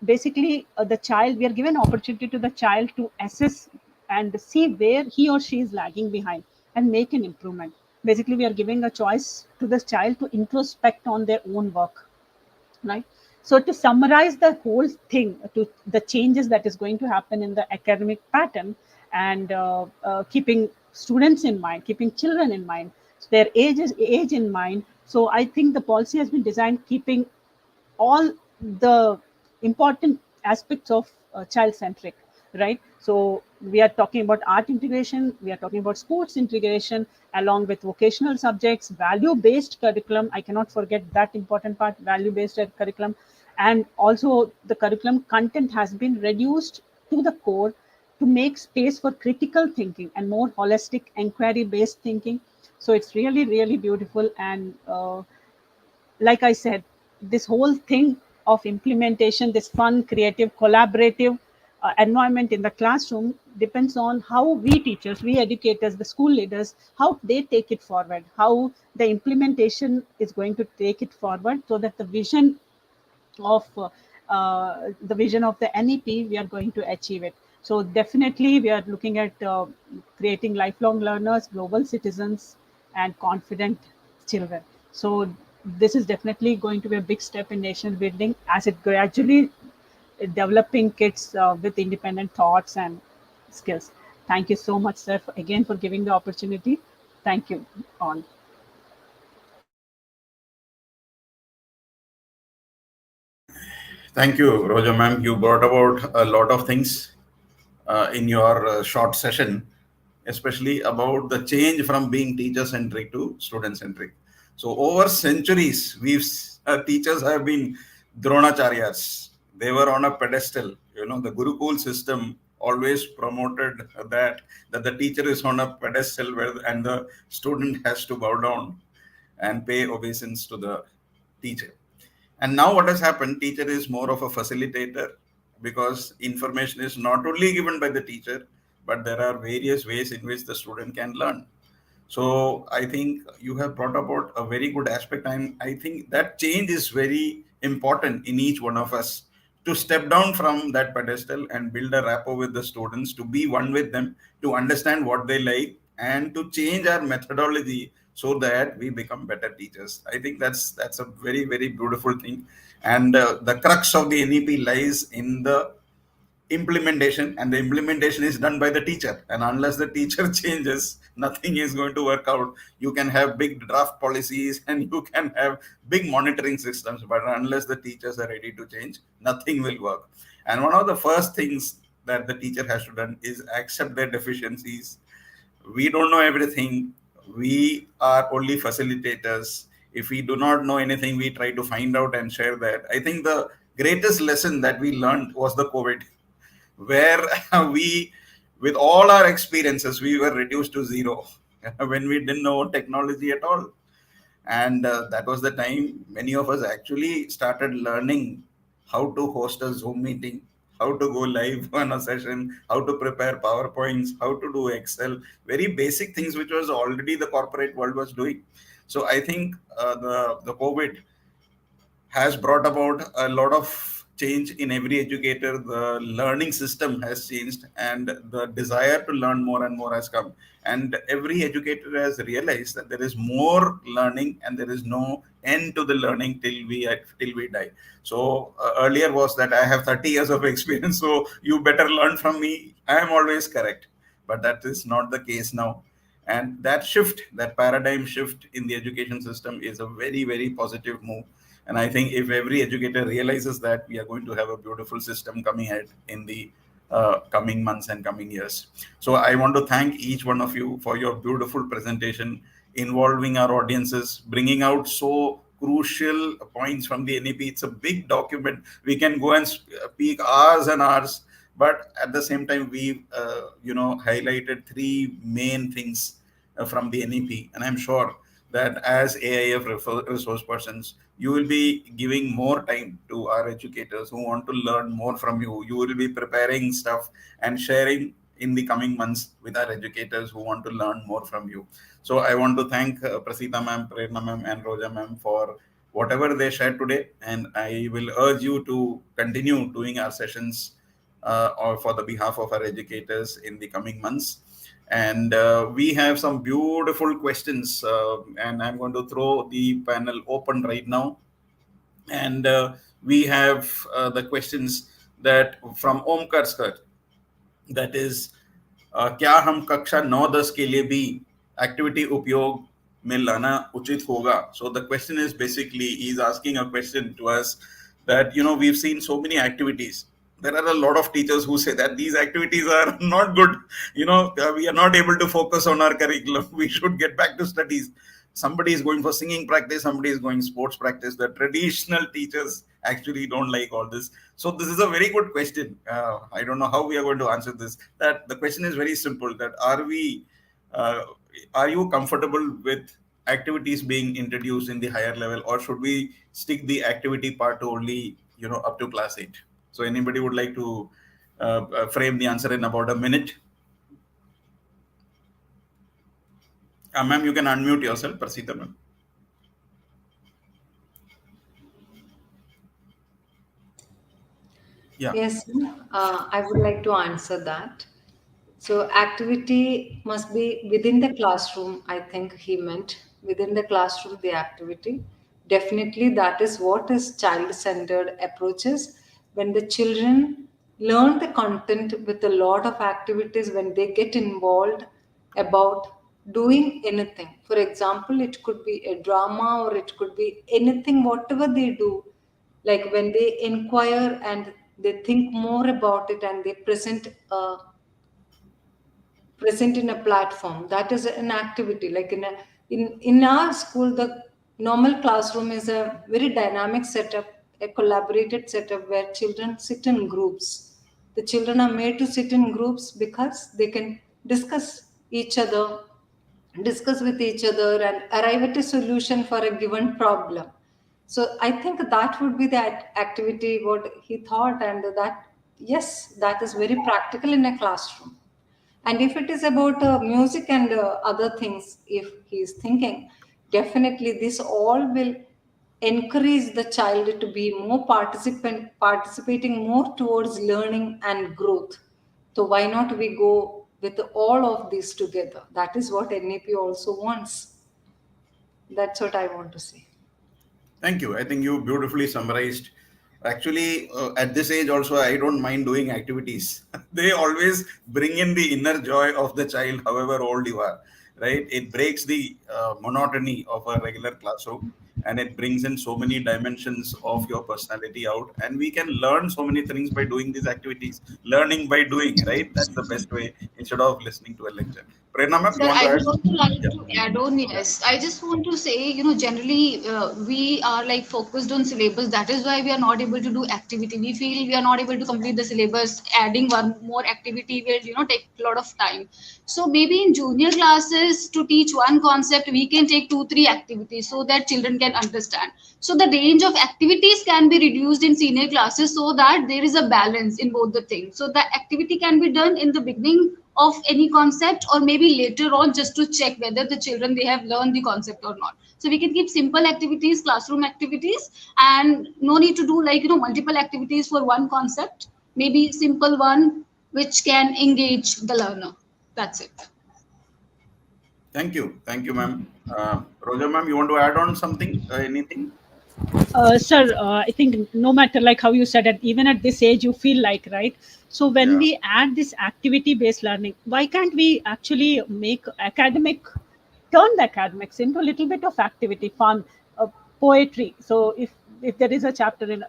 basically, the child, we are given opportunity to the child to assess and see where he or she is lagging behind and make an improvement. Basically, we are giving a choice to the child to introspect on their own work, right? So to summarize the whole thing, to the changes that is going to happen in the academic pattern, and keeping students in mind, keeping children in mind, their age in mind. So I think the policy has been designed keeping all the important aspects of child centric, right? So we are talking about art integration, we are talking about sports integration, along with vocational subjects, value based curriculum. I cannot forget that important part, value based curriculum. And also the curriculum content has been reduced to the core to make space for critical thinking and more holistic inquiry based thinking. So it's really really beautiful. And like I said, this whole thing of implementation, this fun, creative, collaborative environment in the classroom depends on how we teachers, we educators, the school leaders, how they take it forward, how the implementation is going to take it forward, so that the vision of the NEP, we are going to achieve it. So definitely, we are looking at creating lifelong learners, global citizens, and confident children. So this is definitely going to be a big step in nation building as it gradually developing kids with independent thoughts and skills. Thank you so much, sir, again for giving the opportunity. Thank you all.
Thank you, Roja ma'am. You brought about a lot of things in your short session, especially about the change from being teacher centric to student centric. So, over centuries, teachers have been Dronacharyas. They were on a pedestal. You know, the Gurukul system always promoted that the teacher is on a pedestal where and the student has to bow down and pay obeisance to the teacher. And now what has happened, teacher is more of a facilitator because information is not only given by the teacher, but there are various ways in which the student can learn. So I think you have brought about a very good aspect, and I think that change is very important in each one of us to step down from that pedestal and build a rapport with the students, to be one with them, to understand what they like, and to change our methodology so that we become better teachers. I think that's a very very beautiful thing, and the crux of the NEP lies in the implementation, and the implementation is done by the teacher, and unless the teacher changes, nothing is going to work out. You can have big draft policies and you can have big monitoring systems, but unless the teachers are ready to change, nothing will work. And one of the first things that the teacher has to do is accept their deficiencies. We don't know everything. We are only facilitators. If we do not know anything, we try to find out and share that. I think the greatest lesson that we learned was the COVID, where we, with all our experiences, we were reduced to zero when we didn't know technology at all. And that was the time many of us actually started learning how to host a Zoom meeting, how to go live on a session, how to prepare PowerPoints, how to do Excel, very basic things which was already the corporate world was doing. So I think the COVID has brought about a lot of change in every educator. The learning system has changed, and the desire to learn more and more has come. And every educator has realized that there is more learning, and there is no end to the learning till we die. So earlier was that I have 30 years of experience, so you better learn from me. I am always correct, but that is not the case now. And that shift, that paradigm shift in the education system, is a very very positive move. And I think if every educator realizes that, we are going to have a beautiful system coming ahead in the coming months and coming years. So I want to thank each one of you for your beautiful presentation, involving our audiences, bringing out so crucial points from the NEP. It's a big document. We can go and speak hours and hours, but at the same time, we highlighted three main things from the NEP, and I'm sure that as AIF resource persons, you will be giving more time to our educators who want to learn more from you. You will be preparing stuff and sharing in the coming months with our educators who want to learn more from you. So I want to thank Prasita ma'am, Prerna ma'am, and Roja ma'am for whatever they shared today. And I will urge you to continue doing our sessions or for the behalf of our educators in the coming months. And we have some beautiful questions, and I'm going to throw the panel open right now. And we have the questions that from Omkar sir, that is क्या हम कक्षा 9-10 के लिए भी activity उपयोग में लाना उचित होगा? So the question is basically, he's asking a question to us that, we've seen so many activities. There are a lot of teachers who say that these activities are not good. We are not able to focus on our curriculum. We should get back to studies. Somebody is going for singing practice, somebody is going sports practice. The traditional teachers actually don't like all this. So this is a very good question. I don't know how we are going to answer this. That the question is very simple, that uh, are you comfortable with activities being introduced in the higher level, or should we stick the activity part to only up to class 8? So anybody would like to frame the answer in about a minute? Ma'am, you can unmute yourself, Prasita ma'am. Yeah.
Yes, I would like to answer that. So, activity must be within the classroom. I think he meant within the classroom, the activity. Definitely, that is what is child centered approaches. When the children learn the content with a lot of activities, when they get involved about doing anything. For example, it could be a drama or it could be anything, whatever they do, Like when they inquire and they think more about it and they present in a platform, that is an activity. Like in our school, the normal classroom is a very dynamic setup, a collaborated setup where children sit in groups. The children are made to sit in groups because they can discuss each other discuss with each other and arrive at a solution for a given problem. So I think that would be the activity what he thought, and that, yes, that is very practical in a classroom. And if it is about music and other things, if he is thinking, definitely this all will encourage the child to be more participating more towards learning and growth. So why not we go with all of these together? That is what NEP also wants. That's what I want to say.
Thank you. I think you beautifully summarized. Actually, at this age also, I don't mind doing activities. They always bring in the inner joy of the child, however old you are, right? It breaks the monotony of a regular classroom, and it brings in so many dimensions of your personality out. And we can learn so many things by doing these activities. Learning by doing, right? That's the best way instead of listening to a lecture. Prerna ma'am, you
Sir,
want to
I
add
would also
something?
like
Yeah.
to add on, yes. I just want to say, generally we are like focused on syllabus. That is why we are not able to do activity. We feel we are not able to complete the syllabus. Adding one more activity will, take a lot of time. So maybe in junior classes to teach one concept, we can take two, three activities so that children can understand. So the range of activities can be reduced in senior classes so that there is a balance in both the things. So the activity can be done in the beginning of any concept, or maybe later on, just to check whether the children they have learned the concept or not. So we can keep simple activities, classroom activities, and no need to do like multiple activities for one concept. Maybe simple one which can engage the learner. That's it.
Thank you, ma'am. Roja ma'am, you want to add on something? Anything?
Sir, I think no matter like how you said it, even at this age, you feel like, right? So when
Yeah.
we add this activity-based learning, why can't we actually make turn the academics into a little bit of activity, fun, poetry? So if there is a chapter in,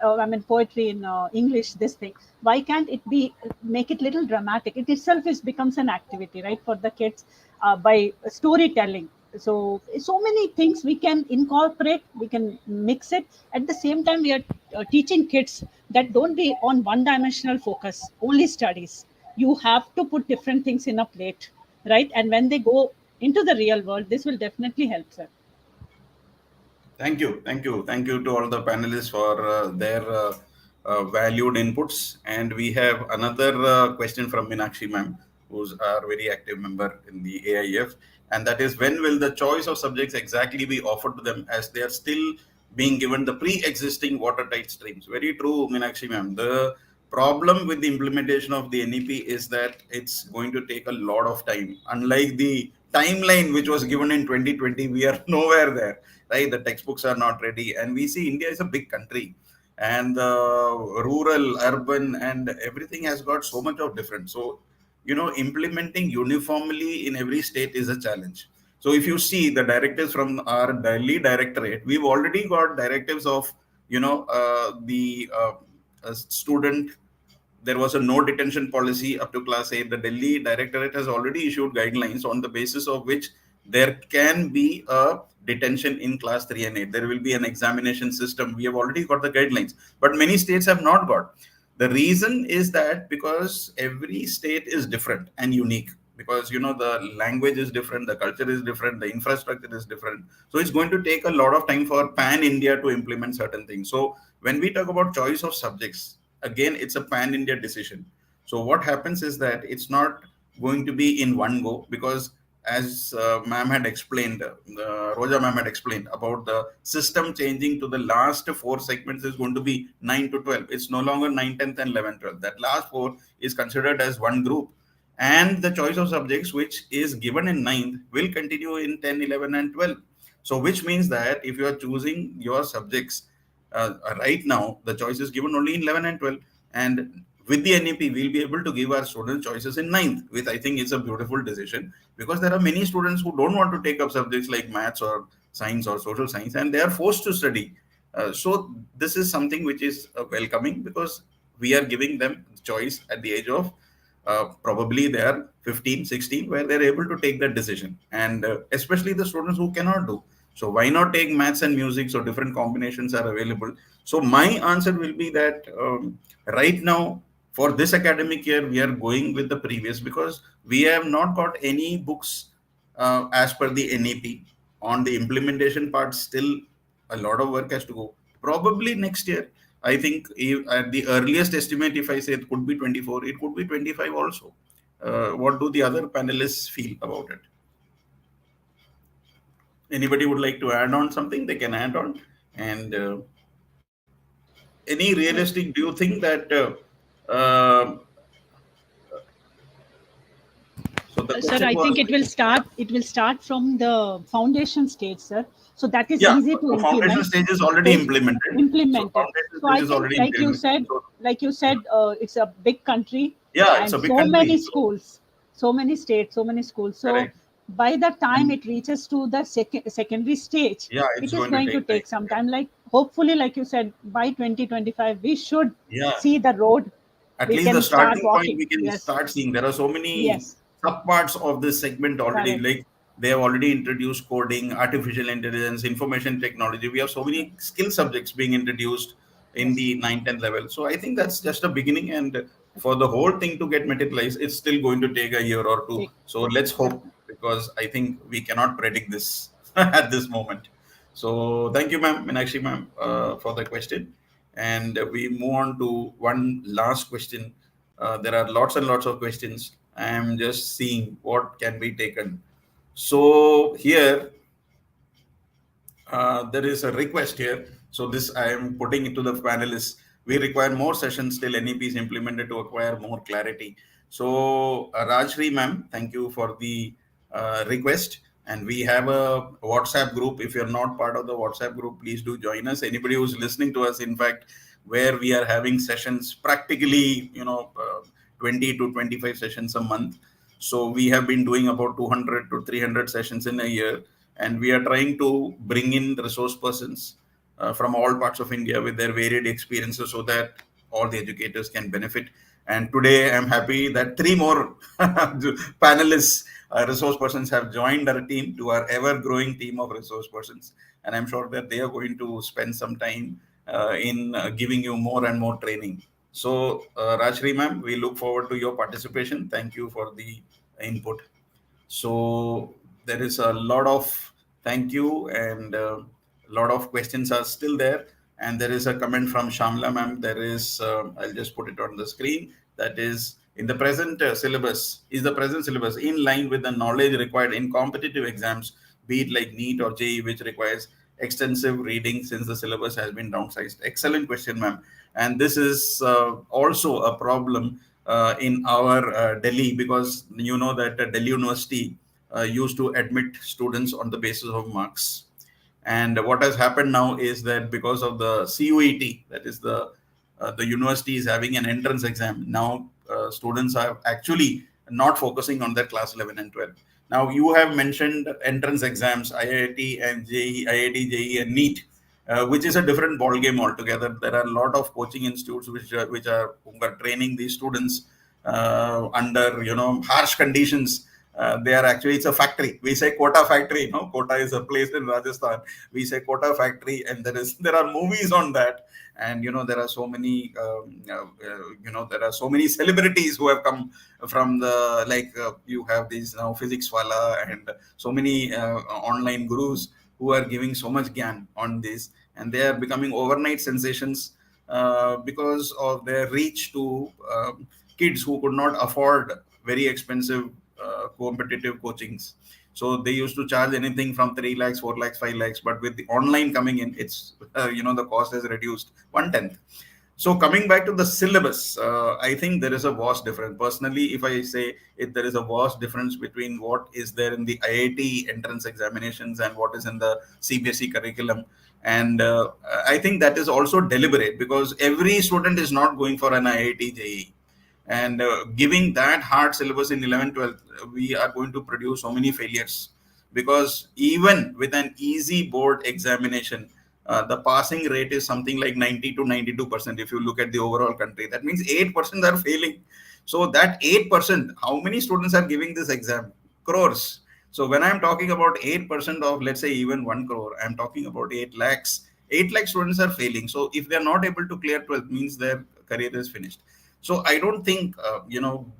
poetry in English, this thing, why can't it be make it little dramatic? It itself is becomes an activity, right, for the kids by storytelling. So many things we can incorporate, we can mix it. At the same time, we are teaching kids that don't be on one dimensional focus only studies. You have to put different things in a plate, right? And when they go into the real world, this will definitely help, sir.
Thank you to all the panelists for their valued inputs. And we have another question from Minakshi ma'am, who's our very active member in the AIF. And that is, when will the choice of subjects exactly be offered to them, as they are still being given the pre-existing watertight streams? Very true, Minakshi ma'am. The problem with the implementation of the NEP is that it's going to take a lot of time. Unlike the timeline which was given in 2020, we are nowhere there, right? The textbooks are not ready, and we see India is a big country, and rural, urban, and everything has got so much of difference. So implementing uniformly in every state is a challenge. So if you see the directives from our Delhi directorate, we've already got directives of the student. There was a no detention policy up to class 8. The Delhi directorate has already issued guidelines on the basis of which there can be a detention in class 3 and 8. There will be an examination system. We have already got the guidelines, but many states have not got. The reason is that because every state is different and unique, because the language is different, the culture is different, the infrastructure is different. So it's going to take a lot of time for pan India to implement certain things. So when we talk about choice of subjects, again, it's a pan India decision. So what happens is that it's not going to be in one go, because as ma'am had explained, Roja ma'am had explained about the system changing to the last four segments is going to be 9 to 12. It's no longer 9, 10th and 11, 12. That last four is considered as one group. And the choice of subjects which is given in ninth will continue in 10, 11 and 12. So which means that if you are choosing your subjects right now, the choice is given only in 11 and 12. And with the NEP, we'll be able to give our students choices in ninth, which I think is a beautiful decision, because there are many students who don't want to take up subjects like maths or science or social science, and they are forced to study. So this is something which is welcoming, because we are giving them choice at the age of probably they are 15, 16, where they're able to take that decision. And especially the students who cannot do. So why not take maths and music? So different combinations are available. So my answer will be that right now, for this academic year, we are going with the previous, because we have not got any books as per the NEP. On the implementation part, still a lot of work has to go. Probably next year, I think at the earliest estimate, if I say it could be 24, it could be 25 also. What do the other panelists feel about it? Anybody would like to add on something? They can add on. And any realistic, do you think that so the
Sir,
question
I
was,
think it will start from the foundation stage, sir. So that is
yeah,
easy to
the foundation
implement.
stage is already
Bas-
implemented. So
Implemented.
foundation
So
stage
I
is
think,
already implemented. So
like you said, it's a big country
yeah, it's
and
a big
so many
country. So
schools, so many states, so many schools. So
correct.
by the time
And
it reaches to the secondary stage,
yeah, it's
it is
going to
going to
take time.
take some time. Like hopefully, like you said, by 2025, we should
Yeah,
see the road.
at
We
least the
can start
starting point
walking.
we can
Yes,
start seeing. There are so many
yes,
subparts of this segment already.
correct.
Like they have already introduced coding, artificial intelligence, information technology. We have so many skill subjects being introduced in
Yes.
the 9th, 10th level. So I think that's just a beginning. And for the whole thing to get materialized, it's still going to take a year or two.
Take,
So let's
yeah.
hope, because I think we cannot predict this at this moment. So thank you, ma'am, Meenakshi ma'am, for the question. And we move on to one last question. There are lots and lots of questions. I am just seeing what can be taken. So here there is a request here. So this I am putting it to the panelists. We require more sessions till NEP is implemented to acquire more clarity. So Rajshri ma'am, thank you for the request. And we have a WhatsApp group. If you're not part of the WhatsApp group, please do join us. Anybody who's listening to us, in fact, where we are having sessions practically, 20 to 25 sessions a month. So we have been doing about 200 to 300 sessions in a year, and we are trying to bring in resource persons from all parts of India with their varied experiences, so that all the educators can benefit. And today I'm happy that three more panelists, resource persons, have joined our team, to our ever growing team of resource persons. And I'm sure that they are going to spend some time in giving you more and more training. So, Rajshri ma'am, we look forward to your participation. Thank you for the input. So there is a lot of thank you, and a lot of questions are still there. And there is a comment from Shamla ma'am. There is, I'll just put it on the screen. That is, in the present syllabus, is the present syllabus in line with the knowledge required in competitive exams, be it like NEET or JEE, which requires extensive reading since the syllabus has been downsized? Excellent question, ma'am. And this is also a problem in our Delhi, because you know that Delhi University used to admit students on the basis of marks. And what has happened now is that because of the CUET, that is the university is having an entrance exam now. Students are actually not focusing on their class 11 and 12. Now you have mentioned entrance exams, IIT and JEE, IIT, JEE, and NEET, which is a different ball game altogether. There are a lot of coaching institutes which are who are training these students under harsh conditions. They are actually, it's a factory. We say Kota factory. Kota is a place in Rajasthan. We say Kota factory, and there are movies on that. And there are so many there are so many celebrities who have come from the, like, you have these now physics wala, and so many online gurus who are giving so much gyan on this, and they are becoming overnight sensations because of their reach to kids who could not afford very expensive competitive coachings. So they used to charge anything from 3 lakhs, 4 lakhs, 5 lakhs. But with the online coming in, it's, the cost has reduced 1/10. So coming back to the syllabus, I think there is a vast difference. Personally, if I say if there is a vast difference between what is there in the IIT entrance examinations and what is in the CBSE curriculum. And I think that is also deliberate, because every student is not going for an IIT JEE. And giving that hard syllabus in 11th 12th, we are going to produce so many failures, because even with an easy board examination, The passing rate is something like 90 to 92% if you look at the overall country. That means 8% are failing. So that 8%, how many students are giving this exam? Crores. So when I'm talking about 8% of, let's say, even 1 crore, I'm talking about 8 lakhs. 8 lakh students are failing. So if they're not able to clear 12th, means their career is finished. So I don't think,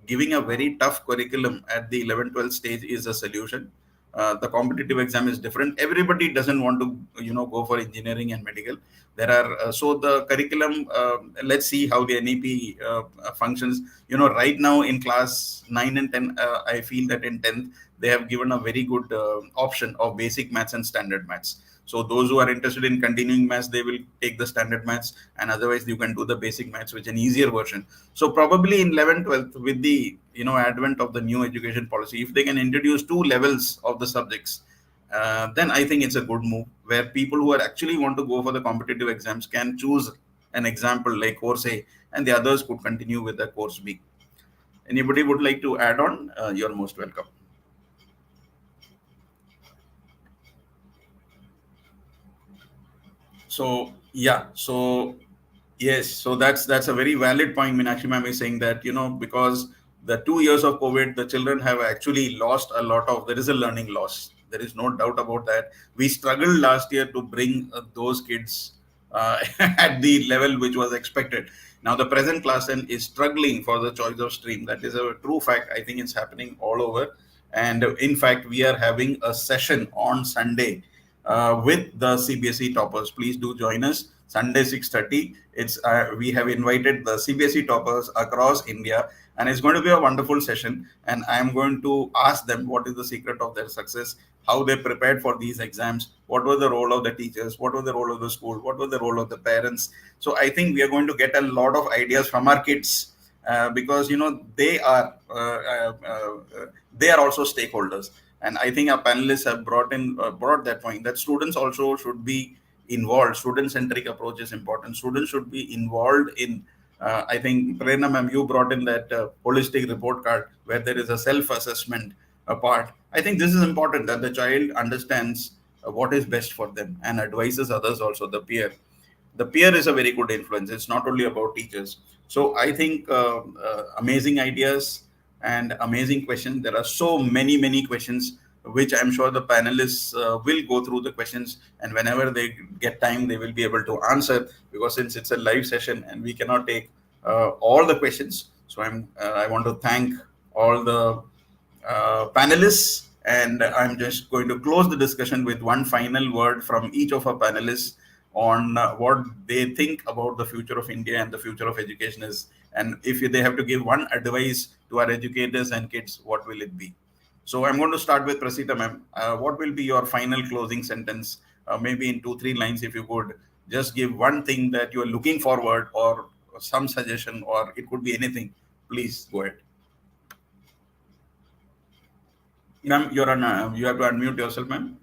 giving a very tough curriculum at the 11th, 12th stage is a solution. The competitive exam is different. Everybody doesn't want to go for engineering and medical. There are so the curriculum, let's see how the NEP functions. Right now in class 9 and 10, I feel that in 10th they have given a very good option of basic maths and standard maths. So those who are interested in continuing maths, they will take the standard maths, and otherwise you can do the basic maths, which is an easier version. So probably in 11th, 12th, with the advent of the new education policy, if they can introduce 2 levels of the subjects, then I think it's a good move, where people who are actually want to go for the competitive exams can choose an example like course A, and the others could continue with the course B. Anybody would like to add on? You're most welcome. So yeah, so yes, so that's a very valid point. Meenakshi ma'am is saying that because the 2 years of COVID, the children have actually lost a lot of. There is a learning loss. There is no doubt about that. We struggled last year to bring those kids at the level which was expected. Now the present class is struggling for the choice of stream. That is a true fact. I think it's happening all over. And in fact, we are having a session on Sunday with the CBSE toppers. Please do join us Sunday 6:30. It's we have invited the CBSE toppers across India, and it's going to be a wonderful session. And I am going to ask them what is the secret of their success, how they prepared for these exams, what was the role of the teachers, what was the role of the school, what was the role of the parents. So I think we are going to get a lot of ideas from our kids, because they are also stakeholders. And I think our panelists have brought that point, that students also should be involved. Student-centric approach is important. Students should be involved in. I think Prerna ma'am, you brought in that holistic report card where there is a self-assessment part. I think this is important, that the child understands what is best for them and advises others also. The peer is a very good influence. It's not only about teachers. So I think amazing ideas and amazing questions. There are so many questions, which I'm sure the panelists will go through the questions, and whenever they get time, they will be able to answer, because since it's a live session and we cannot take all the questions. So I want to thank all the panelists, and I'm just going to close the discussion with one final word from each of our panelists on what they think about the future of India and the future of education is. And if they have to give one advice to our educators and kids, what will it be? So I'm going to start with Prasita ma'am. What will be your final closing sentence? Maybe in 2-3 lines, if you could just give one thing that you are looking forward, or some suggestion, or it could be anything. Please go ahead. Ma'am, you're on. You have to unmute yourself, ma'am.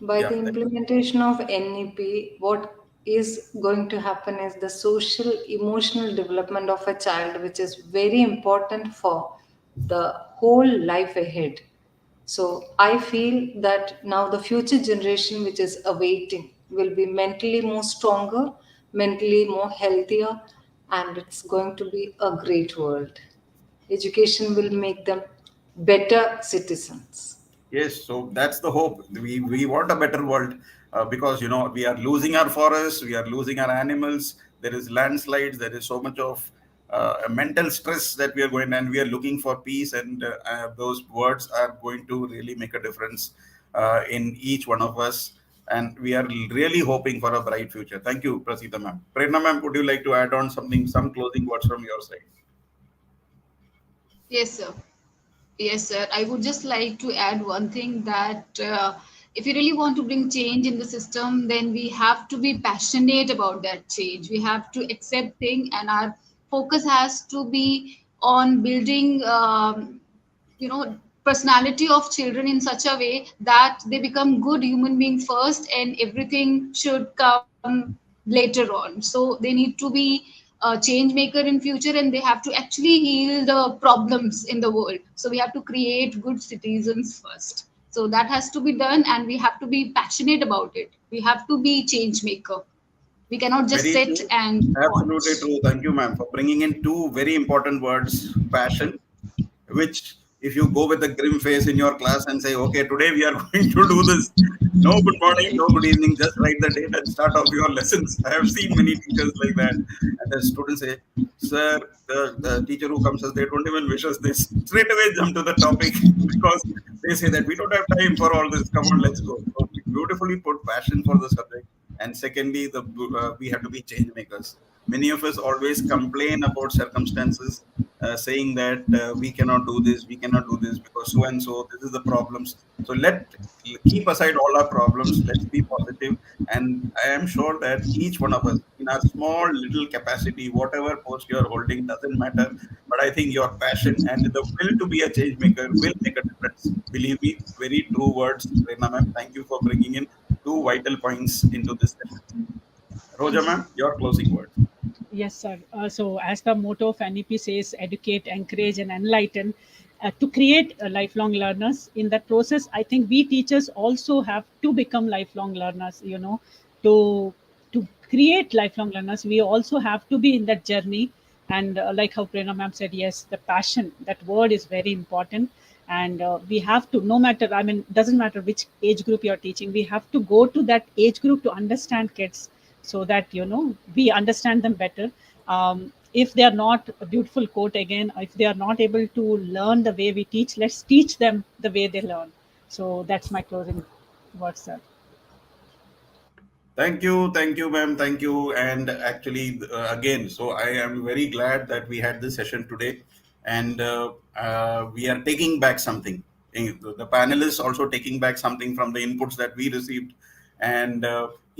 By
Yeah.
the implementation of NEP, what is going to happen is the social emotional development of a child, which is very important for the whole life ahead. So I feel that now the future generation which is awaiting will be mentally more stronger, mentally more healthier, and it's going to be a great world. Education will make them better citizens.
Yes, so that's the hope. We want a better world, because we are losing our forests, we are losing our animals. There is landslides. There is so much of mental stress that we are going, and we are looking for peace. And those words are going to really make a difference in each one of us. And we are really hoping for a bright future. Thank you, Prasita ma'am. Prerna ma'am, would you like to add on something, some closing words from your side?
Yes, sir. Yes, sir. I would just like to add one thing, that if you really want to bring change in the system, then we have to be passionate about that change. We have to accept things, and our focus has to be on building, personality of children in such a way that they become good human being first, and everything should come later on. So they need to be a change maker in future, and they have to actually heal the problems in the world. So we have to create good citizens first. So that has to be done, and we have to be passionate about it. We have to be change maker. We cannot just
Very
sit
true.
and
Absolutely
watch.
true. Thank you, ma'am, for bringing in two very important words: passion, which if you go with a grim face in your class and say, okay, today we are going to do this. No good morning, no good evening, just write the date and start off your lessons. I have seen many teachers like that. And the students say, sir, the teacher who comes says they don't even wish us this. Straight away jump to the topic because they say that we don't have time for all this. Come on, let's go. So we beautifully put passion for the subject. And secondly, we have to be change makers. Many of us always complain about circumstances, saying that we cannot do this, we cannot do this because so and so, this is the problems. So let keep aside all our problems. Let's be positive, and I am sure that each one of us, in our small little capacity, whatever post you are holding, doesn't matter. But I think your passion and the will to be a change maker will make a difference. Believe me, very true words, Rena ma'am. Thank you for bringing in two vital points into this session. Roja
Thank you.
ma'am, your closing words.
Yes, sir. So, as the motto of NEP says, educate, encourage, and enlighten, to create lifelong learners. In that process, I think we teachers also have to become lifelong learners. To create lifelong learners, we also have to be in that journey. And like how Prerna ma'am said, yes, the passion, that word is very important. And we have to, no matter, I mean, doesn't matter which age group you're teaching, we have to go to that age group to understand kids, so that we understand them better. If they are not a beautiful quote again, if they are not able to learn the way we teach, let's teach them the way they learn. So that's my closing words, sir.
Thank you, ma'am. Thank you. And actually, again, so I am very glad that we had this session today, and we are taking back something. The panelists also taking back something from the inputs that we received, and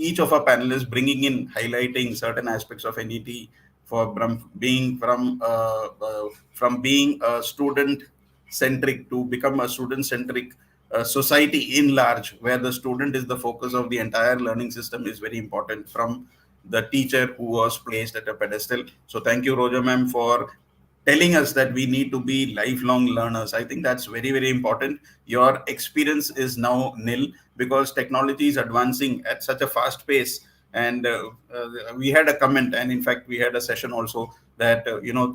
each of our panelists bringing in, highlighting certain aspects of NET for from being a student centric to become a student centric society in large, where the student is the focus of the entire learning system, is very important from the teacher who was placed at a pedestal. So thank you, Roja ma'am, for telling us that we need to be lifelong learners. I think that's very, very important. Your experience is now nil because technology is advancing at such a fast pace. And we had a comment, and in fact, we had a session also that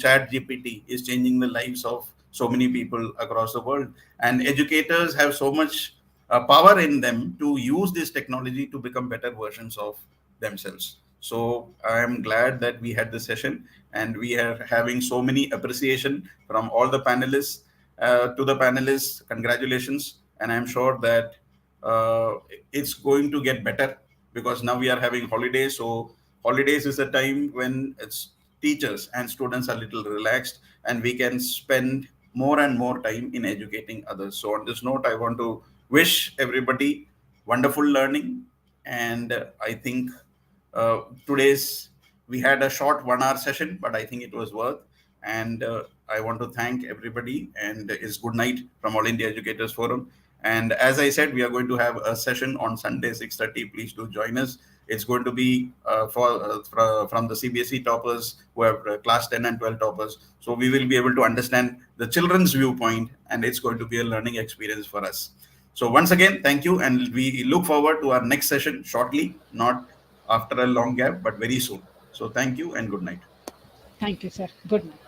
Chat GPT is changing the lives of so many people across the world, and educators have so much power in them to use this technology to become better versions of themselves. So I am glad that we had this session, and we are having so many appreciation from all the panelists. To the panelists, congratulations, and I'm sure that uh, it's going to get better because now we are having holidays. So holidays is a time when it's teachers and students are little relaxed, and we can spend more and more time in educating others. So on this note, I want to wish everybody wonderful learning, and I think today's we had a short 1 hour session, but I think it was worth. And I want to thank everybody, and it's good night from All India Educators Forum. And as I said, we are going to have a session on Sunday 6:30. Please do join us. It's going to be from the CBSE toppers who have class 10 and 12 toppers. So we will be able to understand the children's viewpoint, and it's going to be a learning experience for us. So once again, thank you, and we look forward to our next session shortly, not after a long gap, but very soon. So thank you and good night.
Thank you, sir. Good night.